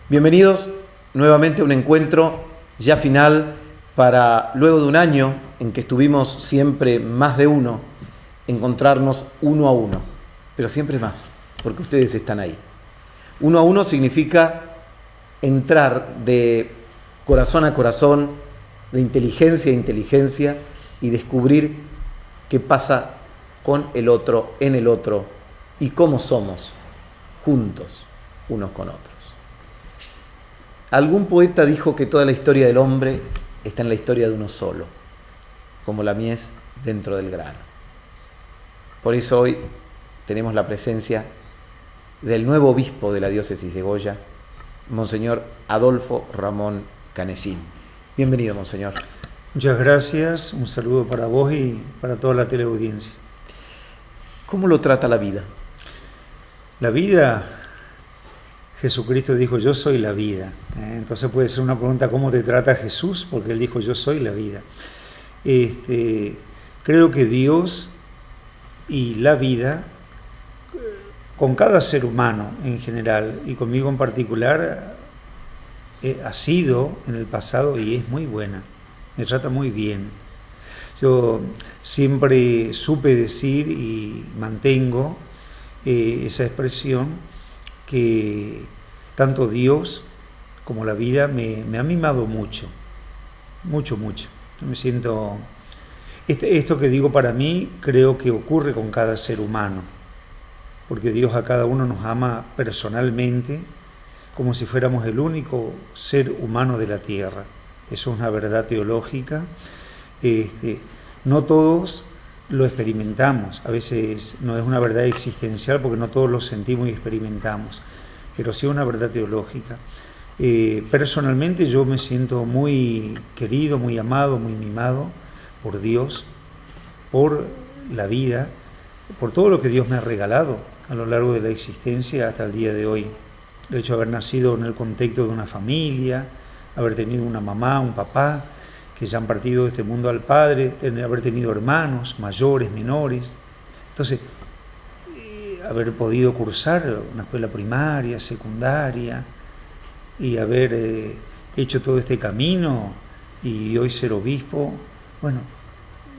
Bienvenidos nuevamente a un encuentro ya final para, luego de un año en que estuvimos siempre más de uno, encontrarnos uno a uno, pero siempre más, porque ustedes están ahí. Uno a uno significa entrar de corazón a corazón, de inteligencia a inteligencia y descubrir qué pasa con el otro, en el otro y cómo somos juntos unos con otros. Algún poeta dijo que toda la historia del hombre está en la historia de uno solo, como la mies dentro del grano. Por eso hoy tenemos la presencia del nuevo obispo de la diócesis de Goya, Monseñor Adolfo Ramón Canessín. Bienvenido, Monseñor. Muchas gracias, un saludo para vos y para toda la teleaudiencia. ¿Cómo lo trata la vida? La vida, Jesucristo dijo, yo soy la vida. Entonces puede ser una pregunta, ¿cómo te trata Jesús? Porque Él dijo, yo soy la vida. Creo que Dios y la vida, con cada ser humano en general y conmigo en particular, ha sido en el pasado y es muy buena. Me trata muy bien. Yo siempre supe decir y mantengo esa expresión que tanto Dios como la vida me ha mimado mucho. Mucho. Yo me siento... Esto que digo para mí creo que ocurre con cada ser humano, porque Dios a cada uno nos ama personalmente como si fuéramos el único ser humano de la tierra. Eso es una verdad teológica. No todos lo experimentamos, a veces no es una verdad existencial porque no todos lo sentimos y experimentamos, pero sí una verdad teológica. Personalmente yo me siento muy querido, muy amado, muy mimado por Dios, por la vida, por todo lo que Dios me ha regalado a lo largo de la existencia hasta el día de hoy. El hecho de haber nacido en el contexto de una familia, haber tenido una mamá, un papá, que ya han partido de este mundo al Padre, haber tenido hermanos, mayores, menores. Entonces, haber podido cursar una escuela primaria, secundaria, y haber hecho todo este camino, y hoy ser obispo, bueno,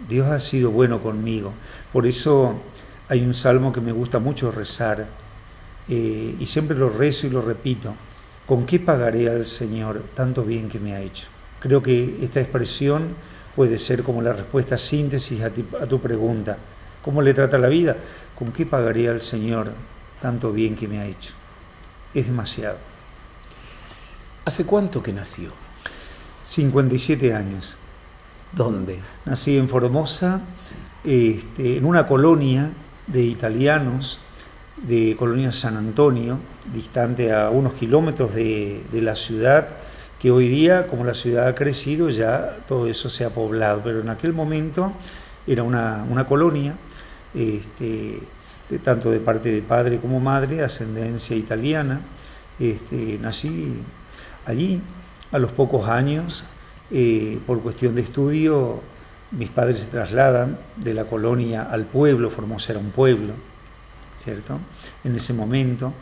Dios ha sido bueno conmigo. Por eso hay un salmo que me gusta mucho rezar, y siempre lo rezo y lo repito. ¿Con qué pagaré al Señor tanto bien que me ha hecho? Creo que esta expresión puede ser como la respuesta síntesis a tu pregunta. ¿Cómo le trata la vida? ¿Con qué pagaré al Señor tanto bien que me ha hecho? Es demasiado. ¿Hace cuánto que nació? 57 años. ¿Dónde? Nací en Formosa, en una colonia de italianos, de Colonia San Antonio, distante a unos kilómetros de la ciudad, que hoy día, como la ciudad ha crecido, ya todo eso se ha poblado, pero en aquel momento era una colonia, tanto de parte de padre como madre, ascendencia italiana. Nací allí. A los pocos años, por cuestión de estudio, mis padres se trasladan de la colonia al pueblo. Formosa era un pueblo, ¿cierto? En ese momento,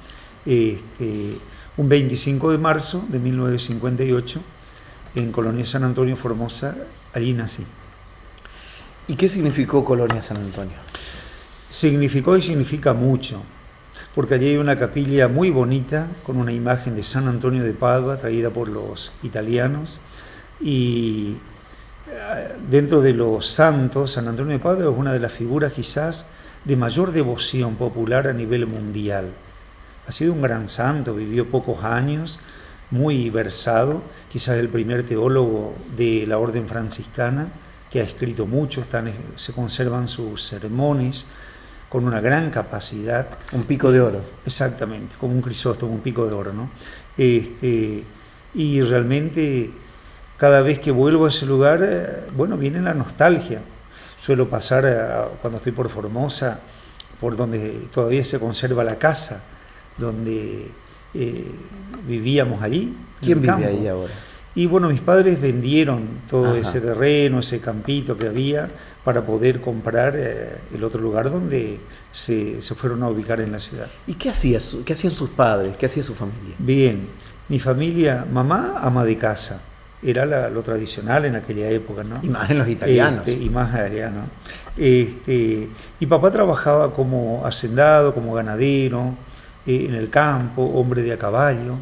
un 25 de marzo de 1958, en Colonia San Antonio, Formosa, allí nací. ¿Y qué significó Colonia San Antonio? Significó y significa mucho, porque allí hay una capilla muy bonita con una imagen de San Antonio de Padua traída por los italianos, y dentro de los santos, San Antonio de Padua es una de las figuras quizás de mayor devoción popular a nivel mundial. Ha sido un gran santo, vivió pocos años, muy versado, quizás el primer teólogo de la orden franciscana, que ha escrito mucho, se conservan sus sermones con una gran capacidad. Un pico de oro. Exactamente, como un Crisóstomo, un pico de oro, ¿no? Y realmente cada vez que vuelvo a ese lugar, viene la nostalgia. Suelo pasar, cuando estoy por Formosa, por donde todavía se conserva la casa, donde vivíamos allí. ¿Quién vive ahí ahora? Y mis padres vendieron todo ese terreno, ese campito que había, para poder comprar el otro lugar donde se fueron a ubicar en la ciudad. ¿Y qué hacían sus padres? ¿Qué hacía su familia? Bien, Mi familia, mamá, ama de casa. Era lo tradicional en aquella época, ¿no? Y más en los italianos. Y más italiano. Y papá trabajaba como hacendado, como ganadero, en el campo, hombre de a caballo.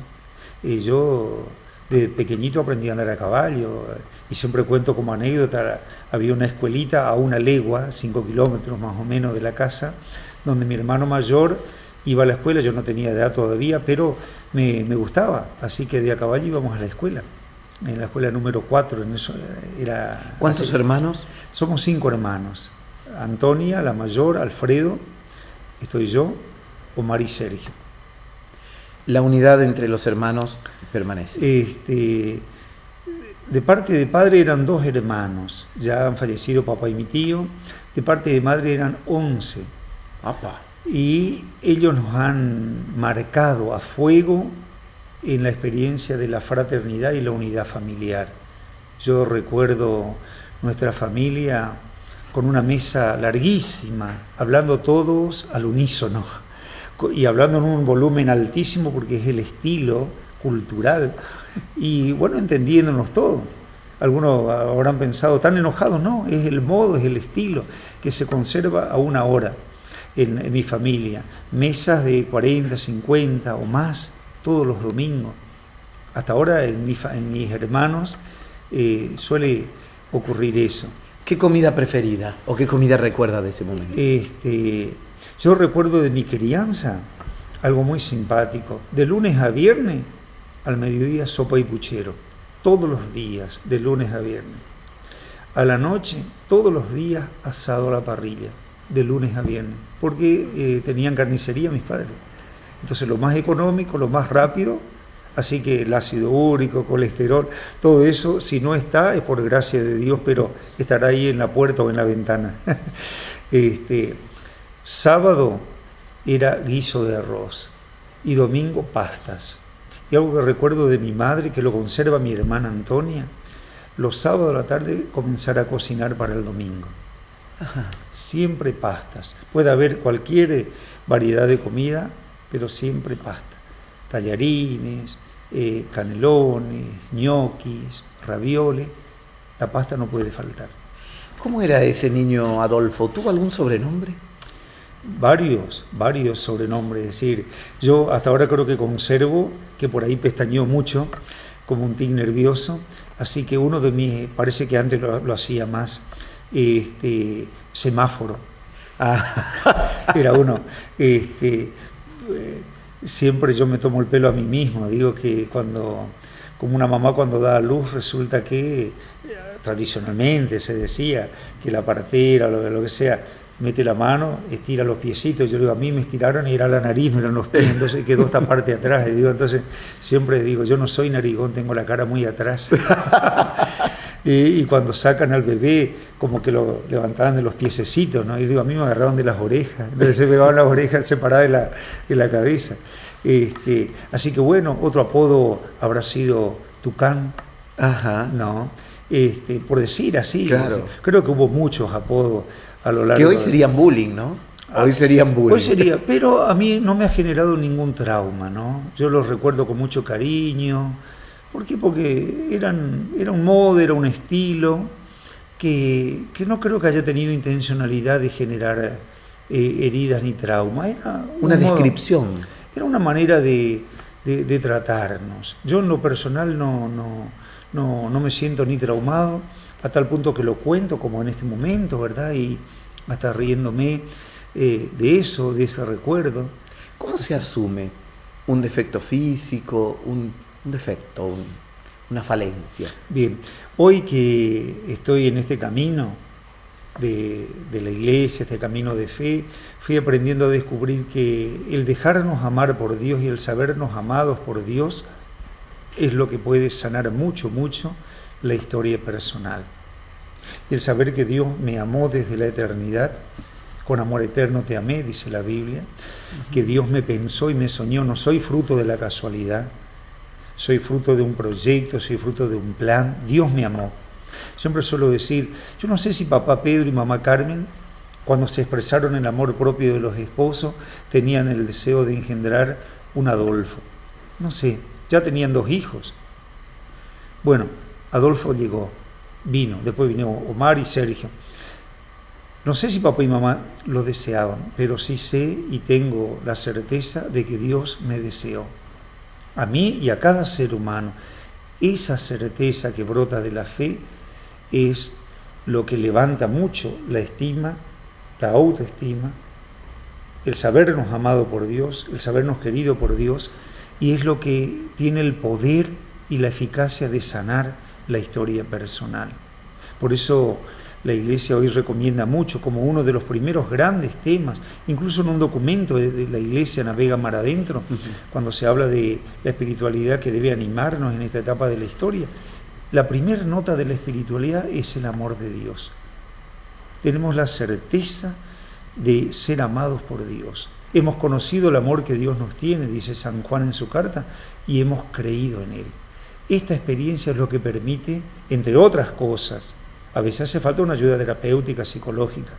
Yo de pequeñito aprendí a andar a caballo, y siempre cuento como anécdota, había una escuelita a 1 legua, 5 kilómetros más o menos de la casa, donde mi hermano mayor iba a la escuela. Yo no tenía edad todavía, pero me gustaba, así que de a caballo íbamos a la escuela. En la escuela número 4, en eso era... ¿Cuántos hermanos? Somos 5 hermanos. Antonia, la mayor, Alfredo, estoy yo, Omar y Sergio. La unidad entre los hermanos permanece. De parte de padre eran 2 hermanos, ya han fallecido papá y mi tío. De parte de madre eran 11. ¡Apa! Y ellos nos han marcado a fuego en la experiencia de la fraternidad y la unidad familiar. Yo recuerdo nuestra familia con una mesa larguísima, hablando todos al unísono y hablando en un volumen altísimo porque es el estilo cultural y bueno, entendiéndonos todo. Algunos habrán pensado, tan enojados, no, es el modo, es el estilo que se conserva a 1 hora en mi familia. Mesas de 40, 50 o más todos los domingos. Hasta ahora en mis hermanos suele ocurrir eso. ¿Qué comida preferida o qué comida recuerda de ese momento? Yo recuerdo de mi crianza algo muy simpático. De lunes a viernes, al mediodía sopa y puchero. Todos los días, de lunes a viernes. A la noche, todos los días asado a la parrilla, de lunes a viernes. Porque tenían carnicería mis padres. Entonces lo más económico, lo más rápido, así que el ácido úrico, colesterol, todo eso, si no está, es por gracia de Dios, pero estará ahí en la puerta o en la ventana. Sábado era guiso de arroz y domingo pastas. Y algo que recuerdo de mi madre, que lo conserva mi hermana Antonia, los sábados a la tarde comenzar a cocinar para el domingo. Ajá. Siempre pastas. Puede haber cualquier variedad de comida, pero siempre pasta. Tallarines, canelones, ñoquis, ravioles. La pasta no puede faltar. ¿Cómo era ese niño Adolfo? ¿Tuvo algún sobrenombre? Varios sobrenombres. Es decir, yo hasta ahora creo que conservo, que por ahí pestañeó mucho, como un tic nervioso. Así que uno de mis, parece que antes lo hacía más, semáforo. Era uno. Siempre yo me tomo el pelo a mí mismo, digo que como una mamá cuando da a luz, resulta que tradicionalmente se decía que la partera o lo que sea, mete la mano, estira los piecitos. Yo digo, a mí me estiraron y era la nariz, no eran los pies, entonces quedó esta parte atrás. Entonces siempre digo, yo no soy narigón, tengo la cara muy atrás. Y cuando sacan al bebé, como que lo levantaban de los piececitos, ¿no? Y digo, a mí me agarraron de las orejas, entonces se pegaban las orejas separadas de la cabeza. Así que bueno, otro apodo habrá sido Tucán. Ajá. ¿No? Por decir así. Claro. Creo que hubo muchos apodos a lo largo. Que hoy serían bullying, ¿no? Hoy serían bullying. Hoy sería, pero a mí no me ha generado ningún trauma, ¿no? Yo los recuerdo con mucho cariño. ¿Por qué? Porque era un modo, era un estilo que no creo que haya tenido intencionalidad de generar heridas ni trauma. Era una descripción. Era una manera de tratarnos. Yo en lo personal no me siento ni traumado, a tal punto que lo cuento como en este momento, ¿verdad? Y hasta riéndome de eso, de ese recuerdo. ¿Cómo se asume un defecto físico, un defecto, una falencia? Bien, hoy que estoy en este camino de la iglesia, este camino de fe, fui aprendiendo a descubrir que el dejarnos amar por Dios y el sabernos amados por Dios es lo que puede sanar mucho la historia personal. Y el saber que Dios me amó desde la eternidad, con amor eterno te amé, dice la Biblia, que Dios me pensó y me soñó, no soy fruto de la casualidad, soy fruto de un proyecto, soy fruto de un plan, Dios me amó. Siempre suelo decir, yo no sé si papá Pedro y mamá Carmen, cuando se expresaron el amor propio de los esposos, tenían el deseo de engendrar un Adolfo. No sé, ya tenían 2 hijos. Bueno, Adolfo vino, después vino Omar y Sergio. No sé si papá y mamá lo deseaban, pero sí sé y tengo la certeza de que Dios me deseó, a mí y a cada ser humano. Esa certeza que brota de la fe es lo que levanta mucho la estima, la autoestima, el sabernos amado por Dios, el sabernos querido por Dios, y es lo que tiene el poder y la eficacia de sanar la historia personal. Por eso la Iglesia hoy recomienda mucho, como uno de los primeros grandes temas, incluso en un documento de la Iglesia Navega Mar Adentro, cuando se habla de la espiritualidad que debe animarnos en esta etapa de la historia, la primera nota de la espiritualidad es el amor de Dios. Tenemos la certeza de ser amados por Dios. Hemos conocido el amor que Dios nos tiene, dice San Juan en su carta, y hemos creído en Él. Esta experiencia es lo que permite, entre otras cosas, a veces hace falta una ayuda terapéutica, psicológica,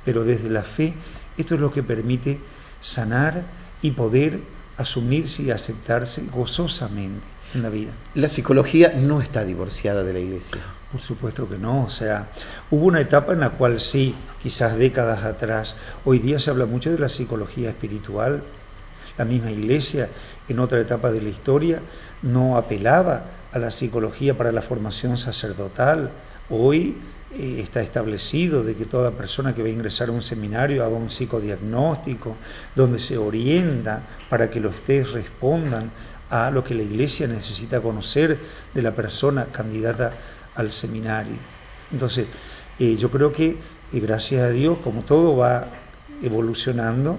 pero desde la fe, esto es lo que permite sanar y poder asumirse y aceptarse gozosamente en la vida. La psicología no está divorciada de la Iglesia. Por supuesto que no, o sea, hubo una etapa en la cual sí, quizás décadas atrás, hoy día se habla mucho de la psicología espiritual. La misma Iglesia, en otra etapa de la historia, no apelaba a la psicología para la formación sacerdotal. Hoy está establecido de que toda persona que va a ingresar a un seminario haga un psicodiagnóstico, donde se orienta para que los test respondan a lo que la Iglesia necesita conocer de la persona candidata al seminario. Entonces, yo creo que gracias a Dios, como todo va evolucionando,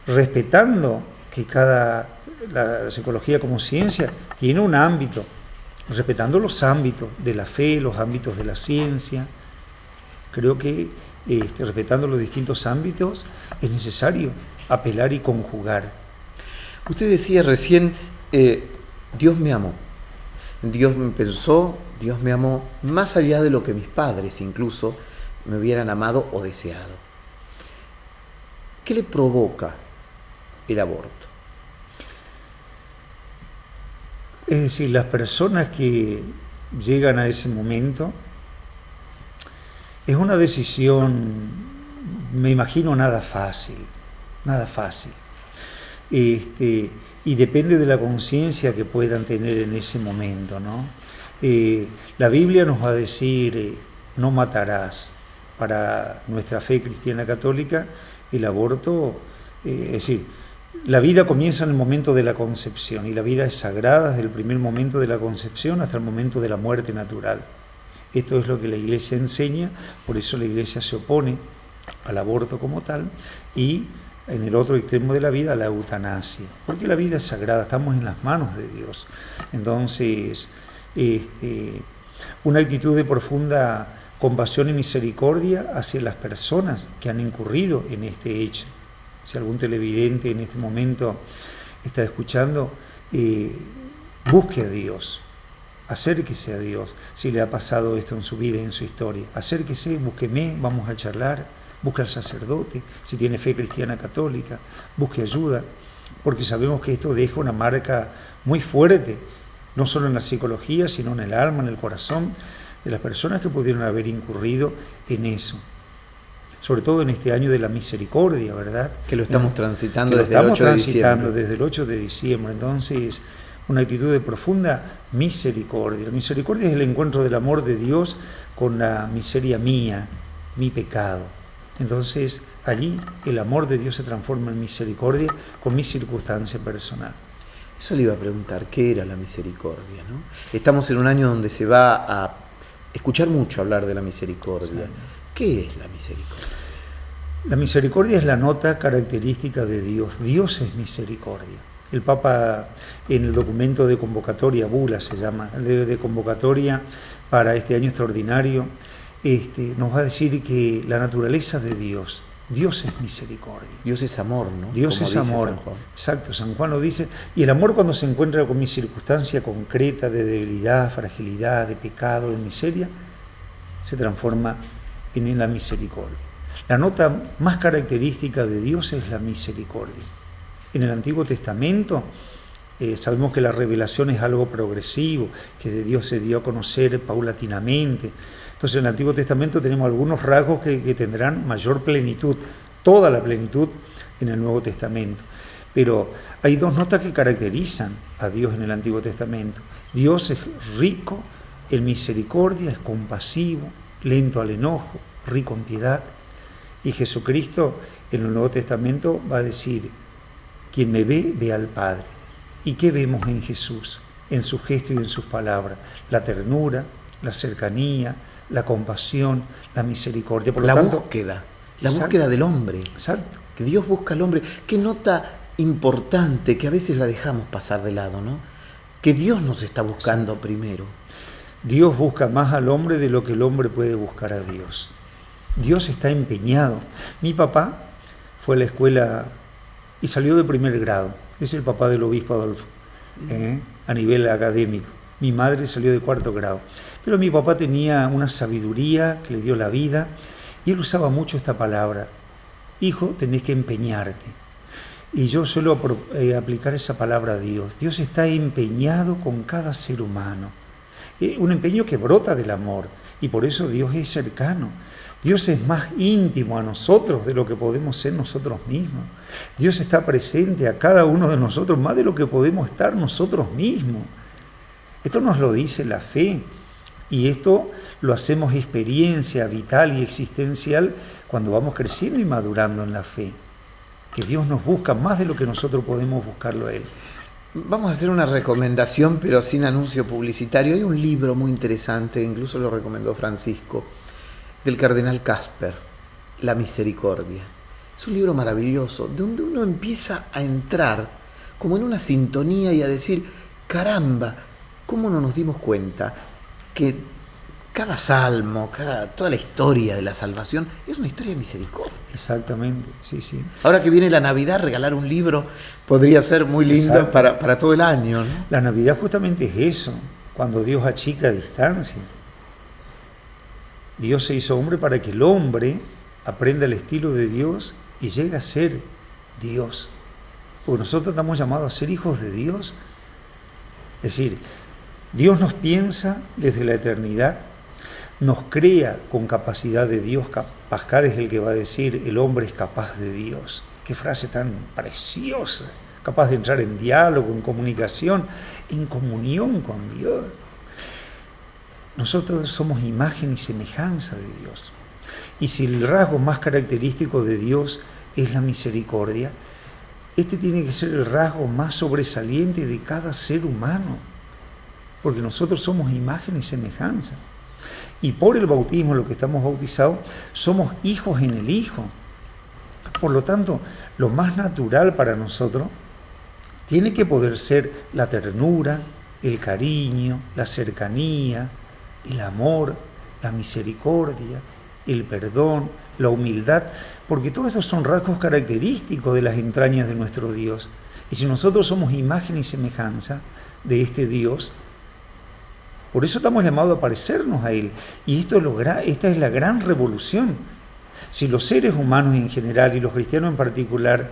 respetando que la psicología como ciencia tiene un ámbito, respetando los ámbitos de la fe, los ámbitos de la ciencia. Creo que respetando los distintos ámbitos es necesario apelar y conjugar. Usted decía recién, Dios me amó, Dios me pensó, Dios me amó más allá de lo que mis padres incluso me hubieran amado o deseado. ¿Qué le provoca el aborto? Es decir, las personas que llegan a ese momento, es una decisión, me imagino, nada fácil. Y depende de la conciencia que puedan tener en ese momento, ¿no? La Biblia nos va a decir, no matarás. Para nuestra fe cristiana católica, el aborto, es decir, la vida comienza en el momento de la concepción y la vida es sagrada desde el primer momento de la concepción hasta el momento de la muerte natural. Esto es lo que la Iglesia enseña, por eso la Iglesia se opone al aborto como tal y en el otro extremo de la vida a la eutanasia, porque la vida es sagrada, estamos en las manos de Dios. Entonces, una actitud de profunda compasión y misericordia hacia las personas que han incurrido en este hecho. Si algún televidente en este momento está escuchando, busque a Dios, acérquese a Dios. Si le ha pasado esto en su vida y en su historia, acérquese, búsqueme, vamos a charlar, busque al sacerdote, si tiene fe cristiana católica, busque ayuda, porque sabemos que esto deja una marca muy fuerte, no solo en la psicología, sino en el alma, en el corazón de las personas que pudieron haber incurrido en eso. Sobre todo en este año de la misericordia, ¿verdad? Que lo estamos transitando desde el 8 de diciembre. Desde el 8 de diciembre. Entonces, una actitud de profunda misericordia. La misericordia es el encuentro del amor de Dios con la miseria mía, mi pecado. Entonces, allí el amor de Dios se transforma en misericordia con mi circunstancia personal. Eso le iba a preguntar, ¿qué era la misericordia, no? Estamos en un año donde se va a escuchar mucho hablar de la misericordia. Sí. ¿Qué es la misericordia? La misericordia es la nota característica de Dios. Dios es misericordia. El Papa, en el documento de convocatoria, bula se llama, de convocatoria para este año extraordinario, nos va a decir que la naturaleza de Dios es misericordia. Dios es amor, ¿no? Dios es amor. San Juan. Exacto, San Juan lo dice. Y el amor, cuando se encuentra con mi circunstancia concreta de debilidad, fragilidad, de pecado, de miseria, se transforma en la misericordia. La nota más característica de Dios es la misericordia. En el Antiguo Testamento, Sabemos que la revelación es algo progresivo, que de Dios se dio a conocer paulatinamente. Entonces en el Antiguo Testamento tenemos algunos rasgos que tendrán mayor plenitud, toda la plenitud en el Nuevo Testamento. Pero hay dos notas que caracterizan a Dios en el Antiguo Testamento. Dios es rico en misericordia, es compasivo, lento al enojo, rico en piedad. Y Jesucristo en el Nuevo Testamento va a decir, quien me ve, ve al Padre. ¿Y qué vemos en Jesús? En su gesto y en sus palabras. La ternura, la cercanía, la compasión, la misericordia. Por lo tanto, búsqueda, exacto, búsqueda del hombre. Exacto. Que Dios busca al hombre. Qué nota importante que a veces la dejamos pasar de lado, ¿no? Que Dios nos está buscando primero. Dios busca más al hombre de lo que el hombre puede buscar a Dios. Dios está empeñado. Mi papá fue a la escuela y salió de primer grado. Es el papá del obispo Adolfo, a nivel académico. Mi madre salió de cuarto grado. Pero mi papá tenía una sabiduría que le dio la vida y él usaba mucho esta palabra. Hijo, tenés que empeñarte. Y yo suelo aplicar esa palabra a Dios. Dios está empeñado con cada ser humano. Un empeño que brota del amor. Y por eso Dios es cercano. Dios es más íntimo a nosotros de lo que podemos ser nosotros mismos. Dios está presente a cada uno de nosotros más de lo que podemos estar nosotros mismos. Esto nos lo dice la fe. Y esto lo hacemos experiencia vital y existencial cuando vamos creciendo y madurando en la fe. Que Dios nos busca más de lo que nosotros podemos buscarlo a Él. Vamos a hacer una recomendación, pero sin anuncio publicitario. Hay un libro muy interesante, incluso lo recomendó Francisco, del cardenal Casper, La Misericordia. Es un libro maravilloso, donde uno empieza a entrar como en una sintonía y a decir, caramba, ¿cómo no nos dimos cuenta que cada salmo, toda la historia de la salvación es una historia de misericordia? Exactamente, sí, sí. Ahora que viene la Navidad, regalar un libro podría ser muy lindo para todo el año, ¿no? La Navidad justamente es eso, cuando Dios achica distancia. Dios se hizo hombre para que el hombre aprenda el estilo de Dios y llegue a ser Dios. Porque nosotros estamos llamados a ser hijos de Dios. Es decir, Dios nos piensa desde la eternidad, nos crea con capacidad de Dios. Pascal es el que va a decir, el hombre es capaz de Dios. Qué frase tan preciosa, capaz de entrar en diálogo, en comunicación, en comunión con Dios. Nosotros somos imagen y semejanza de Dios. Y si el rasgo más característico de Dios es la misericordia, este tiene que ser el rasgo más sobresaliente de cada ser humano, porque nosotros somos imagen y semejanza. Y por el bautismo, lo que estamos bautizados, somos hijos en el Hijo. Por lo tanto, lo más natural para nosotros tiene que poder ser la ternura, el cariño, la cercanía, el amor, la misericordia, el perdón, la humildad, porque todos estos son rasgos característicos de las entrañas de nuestro Dios. Y si nosotros somos imagen y semejanza de este Dios, por eso estamos llamados a parecernos a Él. Y esta es la gran revolución. Si los seres humanos en general y los cristianos en particular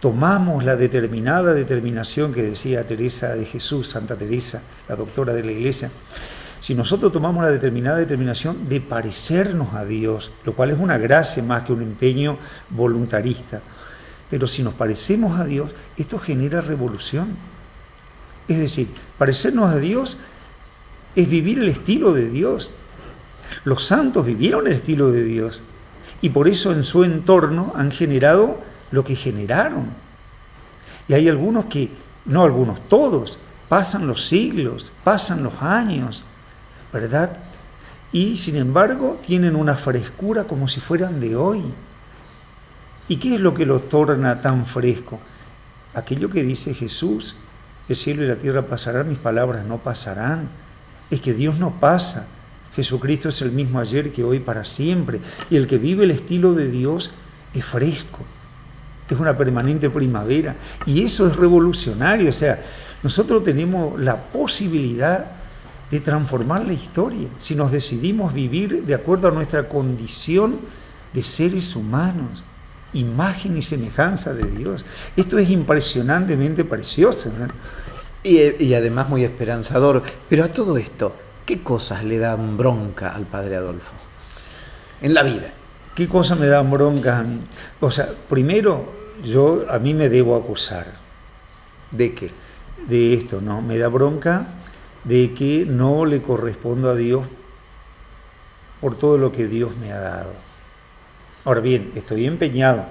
tomamos la determinada determinación que decía Teresa de Jesús, Santa Teresa, la doctora de la Iglesia, si nosotros tomamos la determinada determinación de parecernos a Dios, lo cual es una gracia más que un empeño voluntarista, pero si nos parecemos a Dios, esto genera revolución. Es decir, parecernos a Dios es vivir el estilo de Dios. Los santos vivieron el estilo de Dios y por eso en su entorno han generado lo que generaron. Y hay algunos que, no algunos, todos, pasan los siglos, pasan los años, ¿verdad? Y sin embargo tienen una frescura como si fueran de hoy. ¿Y qué es lo que los torna tan fresco? Aquello que dice Jesús, el cielo y la tierra pasarán, mis palabras no pasarán. Es que Dios no pasa. Jesucristo es el mismo ayer que hoy para siempre. Y el que vive el estilo de Dios es fresco. Es una permanente primavera. Y eso es revolucionario. O sea, nosotros tenemos la posibilidad de transformar la historia si nos decidimos vivir de acuerdo a nuestra condición de seres humanos, imagen y semejanza de Dios. Esto es impresionantemente precioso, ¿no? Y además muy esperanzador. Pero a todo esto, ¿qué cosas le dan bronca al padre Adolfo en la vida? ¿Qué cosas me dan bronca a mí? O sea, primero, a mí me debo acusar. ¿De qué? De esto, ¿no? Me da bronca de que no le correspondo a Dios por todo lo que Dios me ha dado. Ahora bien, estoy empeñado.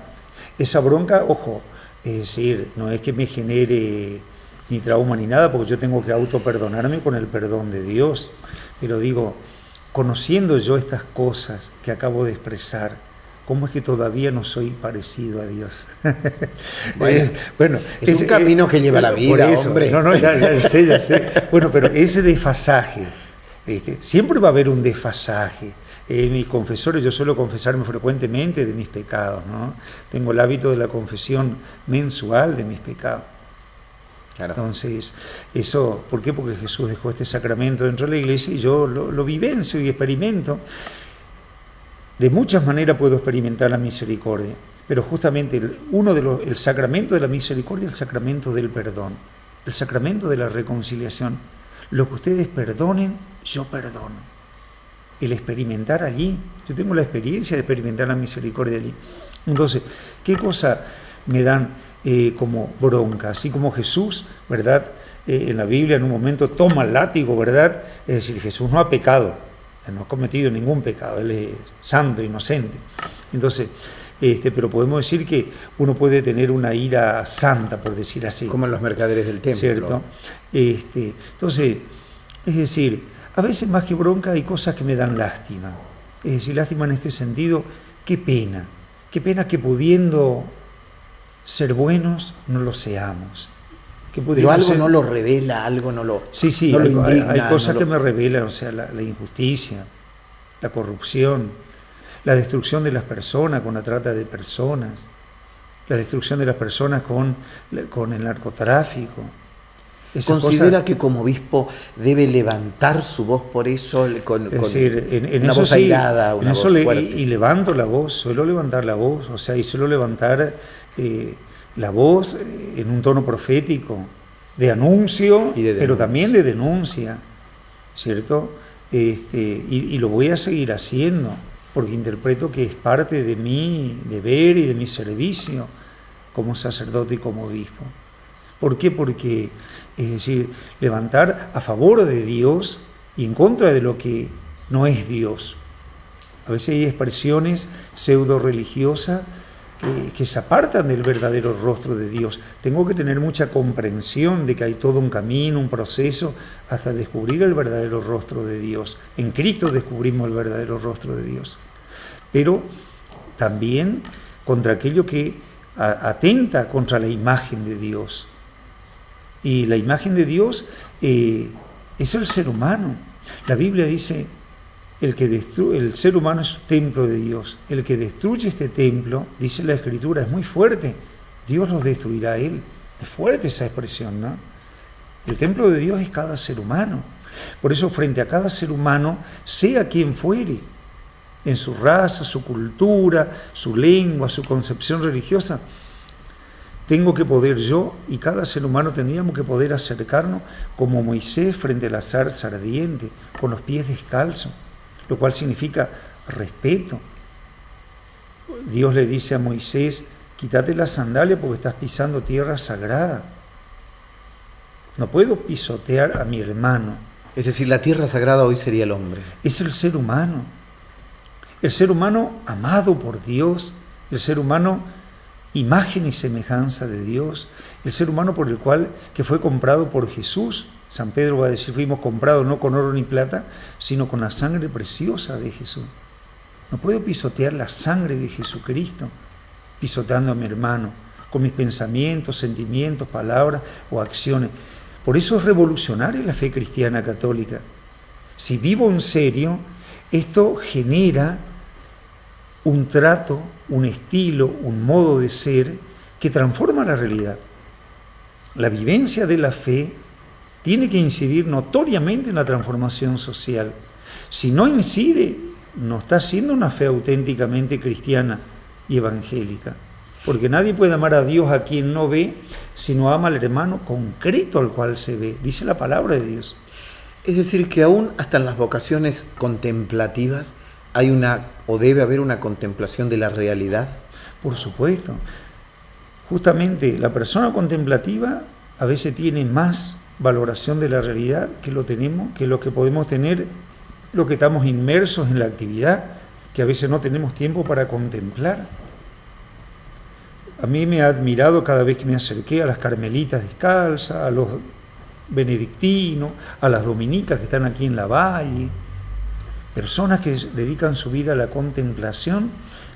Esa bronca, ojo, es decir, no es que me genere ni trauma ni nada, porque yo tengo que autoperdonarme con el perdón de Dios. Pero digo, conociendo yo estas cosas que acabo de expresar, ¿cómo es que todavía no soy parecido a Dios? Bueno, es un camino que lleva la vida, eso, hombre. No, ya sé. Bueno, pero ese desfasaje, ¿viste? Siempre va a haber un desfasaje. Mis confesores, yo suelo confesarme frecuentemente de mis pecados, ¿no? Tengo el hábito de la confesión mensual de mis pecados. Claro. Entonces, eso, ¿por qué? Porque Jesús dejó este sacramento dentro de la iglesia y yo lo vivencio y experimento. De muchas maneras puedo experimentar la misericordia, pero justamente el sacramento de la misericordia es el sacramento del perdón, el sacramento de la reconciliación. Lo que ustedes perdonen, yo perdono. El experimentar allí, yo tengo la experiencia de experimentar la misericordia allí. Entonces, ¿qué cosa me dan como bronca? Así como Jesús, ¿verdad? En la Biblia en un momento toma el látigo, ¿verdad? Es decir, Jesús no ha pecado, Él no ha cometido ningún pecado, Él es santo, inocente. Entonces, pero podemos decir que uno puede tener una ira santa, por decir así. Como en los mercaderes del templo. ¿Cierto? Entonces, es decir, a veces más que bronca hay cosas que me dan lástima. Es decir, lástima en este sentido, qué pena que pudiendo ser buenos no lo seamos. Pero algo no lo revela, algo no lo Sí, no hay, lo indigna, hay cosas que me revelan, o sea, la injusticia, la corrupción, la destrucción de las personas con la trata de personas, la destrucción de las personas con el narcotráfico. ¿Considera que como obispo debe levantar su voz por eso? Con decir, en una eso voz airada, una voz fuerte. Y levanto la voz, suelo levantar la voz, o sea, y suelo levantar la voz en un tono profético, de anuncio, pero también de denuncia, ¿cierto? Y lo voy a seguir haciendo, porque interpreto que es parte de mi deber y de mi servicio como sacerdote y como obispo. ¿Por qué? Porque, es decir, levantar a favor de Dios y en contra de lo que no es Dios. A veces hay expresiones pseudo-religiosas que se apartan del verdadero rostro de Dios. Tengo que tener mucha comprensión de que hay todo un camino, un proceso, hasta descubrir el verdadero rostro de Dios. En Cristo descubrimos el verdadero rostro de Dios. Pero también contra aquello que atenta contra la imagen de Dios. Y la imagen de Dios es el ser humano. La Biblia dice, el ser humano es un templo de Dios. El que destruye este templo, dice la Escritura, es muy fuerte. Dios los destruirá a él. Es fuerte esa expresión, ¿no? El templo de Dios es cada ser humano. Por eso, frente a cada ser humano, sea quien fuere, en su raza, su cultura, su lengua, su concepción religiosa, tengo que poder yo y cada ser humano tendríamos que poder acercarnos como Moisés frente a la zarza ardiente, con los pies descalzos, lo cual significa respeto. Dios le dice a Moisés, quítate las sandalias porque estás pisando tierra sagrada. No puedo pisotear a mi hermano. Es decir, la tierra sagrada hoy sería el hombre. Es el ser humano amado por Dios, el ser humano imagen y semejanza de Dios, el ser humano por el cual que fue comprado por Jesús. San Pedro va a decir, fuimos comprados no con oro ni plata, sino con la sangre preciosa de Jesús. No puedo pisotear la sangre de Jesucristo, pisoteando a mi hermano, con mis pensamientos, sentimientos, palabras o acciones. Por eso es revolucionaria la fe cristiana católica. Si vivo en serio, esto genera un trato, un estilo, un modo de ser que transforma la realidad. La vivencia de la fe tiene que incidir notoriamente en la transformación social. Si no incide, no está siendo una fe auténticamente cristiana y evangélica. Porque nadie puede amar a Dios a quien no ve, sino ama al hermano concreto al cual se ve. Dice la palabra de Dios. Es decir, que aún hasta en las vocaciones contemplativas hay o debe haber una contemplación de la realidad. Por supuesto. Justamente la persona contemplativa a veces tiene más valoración de la realidad que lo que podemos tener, lo que estamos inmersos en la actividad, que a veces no tenemos tiempo para contemplar. A mí me ha admirado cada vez que me acerqué a las carmelitas descalzas, a los benedictinos, a las dominicas que están aquí en la Valle. Personas que dedican su vida a la contemplación,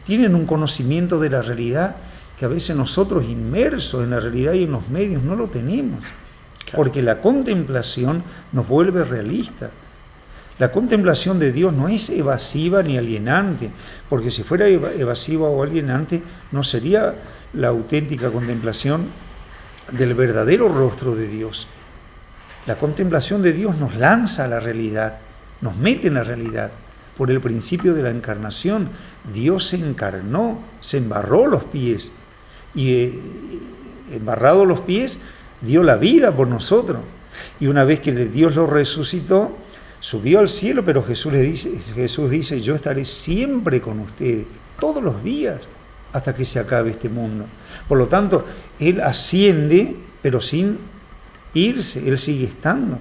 tienen un conocimiento de la realidad que a veces nosotros inmersos en la realidad y en los medios no lo tenemos. Claro. Porque la contemplación nos vuelve realistas. La contemplación de Dios no es evasiva ni alienante, porque si fuera evasiva o alienante no sería la auténtica contemplación del verdadero rostro de Dios. La contemplación de Dios nos lanza a la realidad, nos mete en la realidad. Por el principio de la encarnación, Dios se encarnó, se embarró los pies y embarrado los pies dio la vida por nosotros. Y una vez que Dios lo resucitó, subió al cielo, pero Jesús dice, yo estaré siempre con ustedes, todos los días, hasta que se acabe este mundo. Por lo tanto, Él asciende, pero sin irse, Él sigue estando.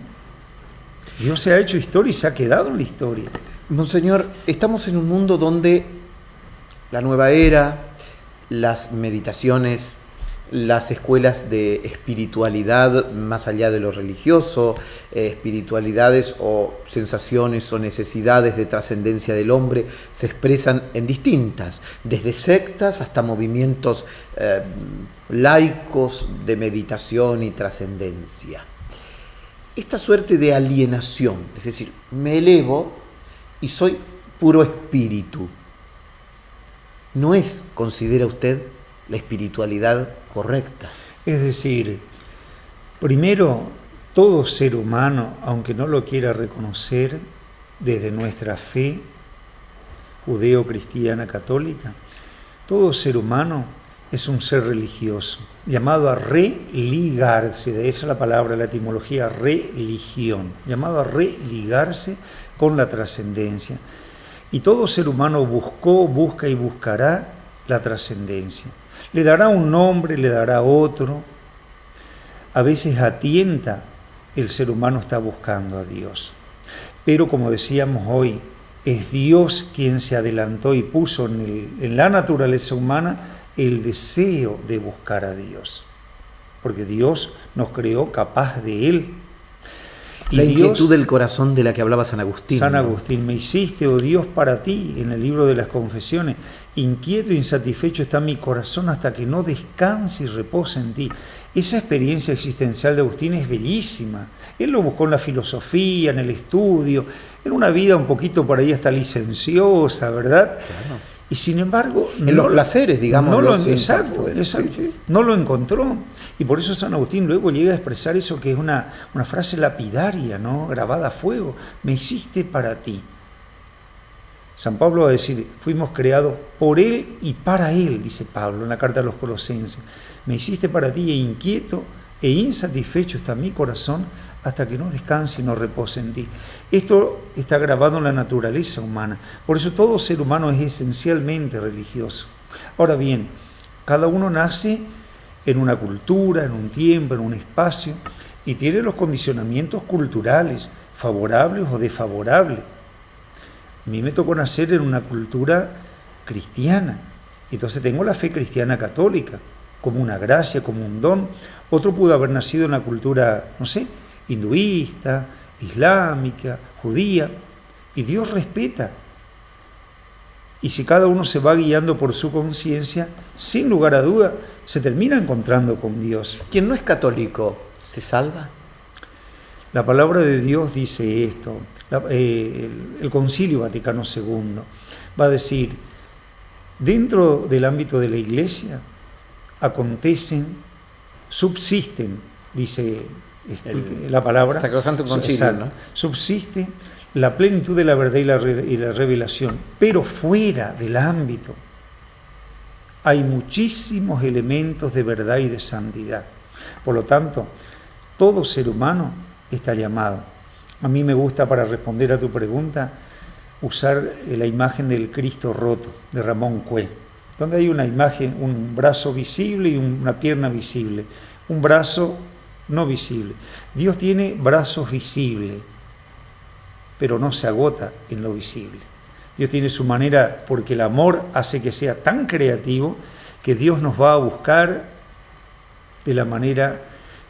Dios se ha hecho historia y se ha quedado en la historia. Monseñor, estamos en un mundo donde la nueva era, las meditaciones, las escuelas de espiritualidad más allá de lo religioso, espiritualidades o sensaciones o necesidades de trascendencia del hombre se expresan en distintas, desde sectas hasta movimientos laicos de meditación y trascendencia. Esta suerte de alienación, es decir, me elevo y soy puro espíritu, ¿no es, considera usted, la espiritualidad correcta? Es decir, primero, todo ser humano, aunque no lo quiera reconocer desde nuestra fe judeo-cristiana católica, todo ser humano es un ser religioso, llamado a religarse, de esa es la palabra, la etimología, religión, llamado a religarse con la trascendencia. Y todo ser humano buscó, busca y buscará la trascendencia. Le dará un nombre, le dará otro. A veces a tienta el ser humano está buscando a Dios. Pero como decíamos hoy, es Dios quien se adelantó y puso en la naturaleza humana el deseo de buscar a Dios. Porque Dios nos creó capaz de Él. Y la inquietud del corazón de la que hablaba San Agustín. San Agustín, me hiciste, oh Dios, para ti, en el libro de las Confesiones. Inquieto e insatisfecho está mi corazón hasta que no descanse y repose en ti. Esa experiencia existencial de Agustín es bellísima. Él lo buscó en la filosofía, en el estudio, en una vida un poquito por ahí hasta licenciosa, ¿verdad? Claro. Y sin embargo... En los placeres, digamos. Exacto. Sí. No lo encontró. Y por eso San Agustín luego llega a expresar eso que es una frase lapidaria, ¿no? Grabada a fuego. Me hiciste para ti. San Pablo va a decir, fuimos creados por Él y para Él, dice Pablo en la carta a los Colosenses. Me hiciste para ti e inquieto e insatisfecho está mi corazón hasta que no descanse y no repose en ti. Esto está grabado en la naturaleza humana. Por eso todo ser humano es esencialmente religioso. Ahora bien, cada uno nace en una cultura, en un tiempo, en un espacio, y tiene los condicionamientos culturales, favorables o desfavorables. A mí me tocó nacer en una cultura cristiana, entonces tengo la fe cristiana católica, como una gracia, como un don. Otro pudo haber nacido en una cultura, no sé, hinduista, islámica, judía, y Dios respeta. Y si cada uno se va guiando por su conciencia, sin lugar a duda, se termina encontrando con Dios. ¿Quien no es católico se salva? La palabra de Dios dice esto. El Concilio Vaticano II va a decir, dentro del ámbito de la Iglesia, acontecen, subsisten, dice la palabra. Sacrosanto Concilio, ¿no? Subsiste la plenitud de la verdad y la revelación, pero fuera del ámbito hay muchísimos elementos de verdad y de santidad. Por lo tanto, todo ser humano está llamado. A mí me gusta, para responder a tu pregunta, usar la imagen del Cristo roto, de Ramón Cue, donde hay una imagen, un brazo visible y una pierna visible, un brazo no visible. Dios tiene brazos visibles, pero no se agota en lo visible. Dios tiene su manera, porque el amor hace que sea tan creativo que Dios nos va a buscar de la manera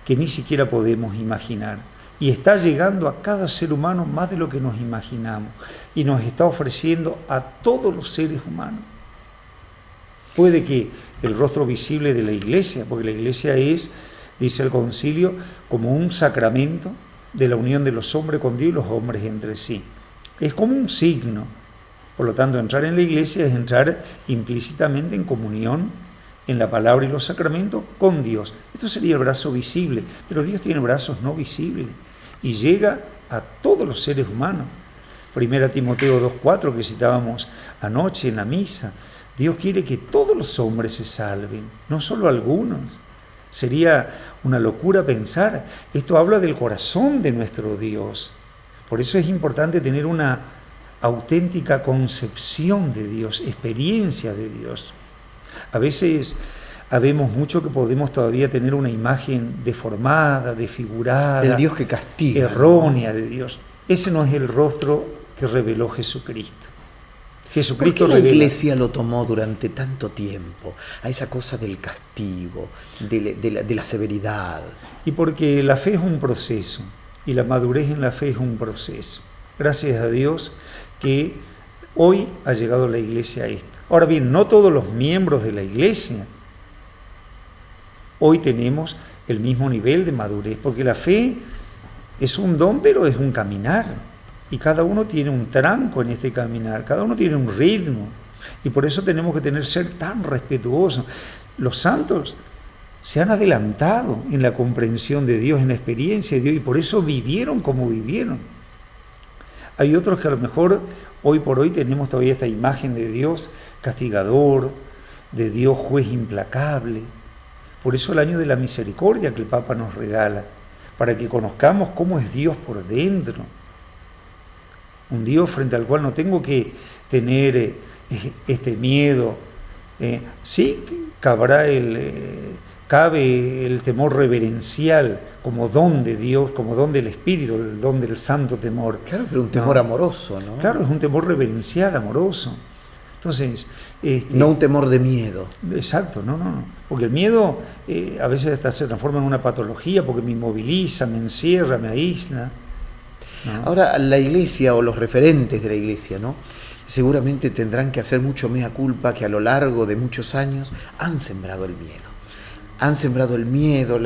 que ni siquiera podemos imaginar. Y está llegando a cada ser humano más de lo que nos imaginamos. Y nos está ofreciendo a todos los seres humanos. Puede que el rostro visible de la iglesia, porque la iglesia es, dice el concilio, como un sacramento de la unión de los hombres con Dios y los hombres entre sí. Es como un signo. Por lo tanto, entrar en la iglesia es entrar implícitamente en comunión en la palabra y los sacramentos con Dios. Esto sería el brazo visible, pero Dios tiene brazos no visibles y llega a todos los seres humanos. 1 Timoteo 2:4 que citábamos anoche en la misa. Dios quiere que todos los hombres se salven, no solo algunos. Sería una locura pensar. Esto habla del corazón de nuestro Dios. Por eso es importante tener una auténtica concepción de Dios, experiencia de Dios. A veces habemos mucho que podemos todavía tener una imagen deformada, desfigurada, el Dios que castiga, errónea de Dios. Ese no es el rostro que reveló Jesucristo. Jesucristo ¿por qué la revela. iglesia lo tomó durante tanto tiempo? A esa cosa del castigo, de la severidad. Y porque la fe es un proceso, y la madurez en la fe es un proceso. Gracias a Dios que hoy ha llegado la iglesia a esto. Ahora bien, no todos los miembros de la iglesia hoy tenemos el mismo nivel de madurez, porque la fe es un don, pero es un caminar. Y cada uno tiene un tranco en este caminar, cada uno tiene un ritmo. Y por eso tenemos que ser tan respetuosos. Los santos se han adelantado en la comprensión de Dios, en la experiencia de Dios, y por eso vivieron como vivieron. Hay otros que a lo mejor hoy por hoy tenemos todavía esta imagen de Dios castigador, de Dios juez implacable. Por eso el año de la misericordia que el Papa nos regala, para que conozcamos cómo es Dios por dentro. Un Dios frente al cual no tengo que tener este miedo. Sí, cabe el temor reverencial como don de Dios, como don del Espíritu, el don del santo temor. Claro, pero un temor amoroso, ¿no? Claro, es un temor reverencial, amoroso. Entonces, no un temor de miedo. Exacto, no. Porque el miedo a veces hasta se transforma en una patología porque me inmoviliza, me encierra, me aísla, ¿no? Ahora, la iglesia o los referentes de la iglesia, ¿no? Seguramente tendrán que hacer mucho mea culpa, que a lo largo de muchos años han sembrado el miedo. Han sembrado el miedo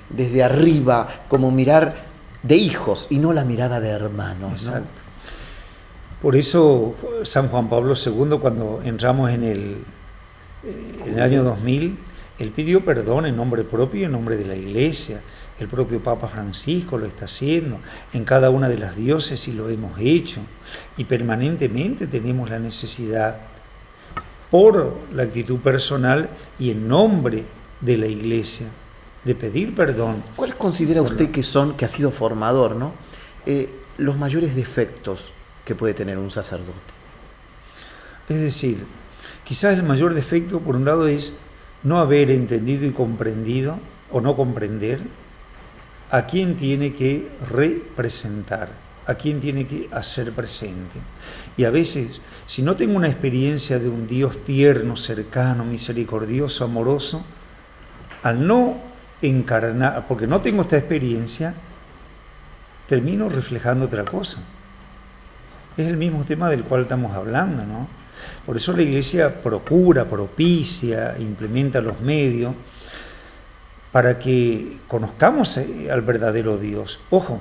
desde arriba, como mirar de hijos y no la mirada de hermanos, ¿no? Exacto. Por eso San Juan Pablo II, cuando entramos en el año 2000, él pidió perdón en nombre propio y en nombre de la Iglesia. El propio Papa Francisco lo está haciendo. En cada una de las diócesis lo hemos hecho. Y permanentemente tenemos la necesidad, por la actitud personal y en nombre de la Iglesia, de pedir perdón. ¿Cuál considera usted que ha sido formador, ¿no? Los mayores defectos que puede tener un sacerdote? Es decir, quizás el mayor defecto, por un lado, es no haber entendido y comprendido, o no comprender, a quién tiene que representar, a quién tiene que hacer presente. Y a veces, si no tengo una experiencia de un Dios tierno, cercano, misericordioso, amoroso, al no encarnar, porque no tengo esta experiencia, termino reflejando otra cosa. Es el mismo tema del cual estamos hablando, ¿no? Por eso la Iglesia procura, propicia, implementa los medios para que conozcamos al verdadero Dios. Ojo,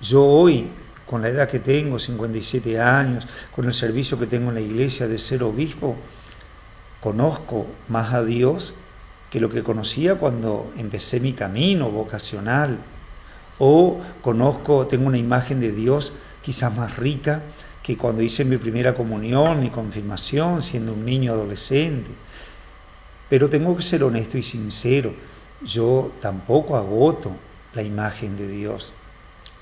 yo hoy, con la edad que tengo, 57 años, con el servicio que tengo en la Iglesia de ser obispo, conozco más a Dios que lo que conocía cuando empecé mi camino vocacional. O tengo una imagen de Dios quizás más rica que cuando hice mi primera comunión, mi confirmación, siendo un niño adolescente. Pero tengo que ser honesto y sincero, yo tampoco agoto la imagen de Dios.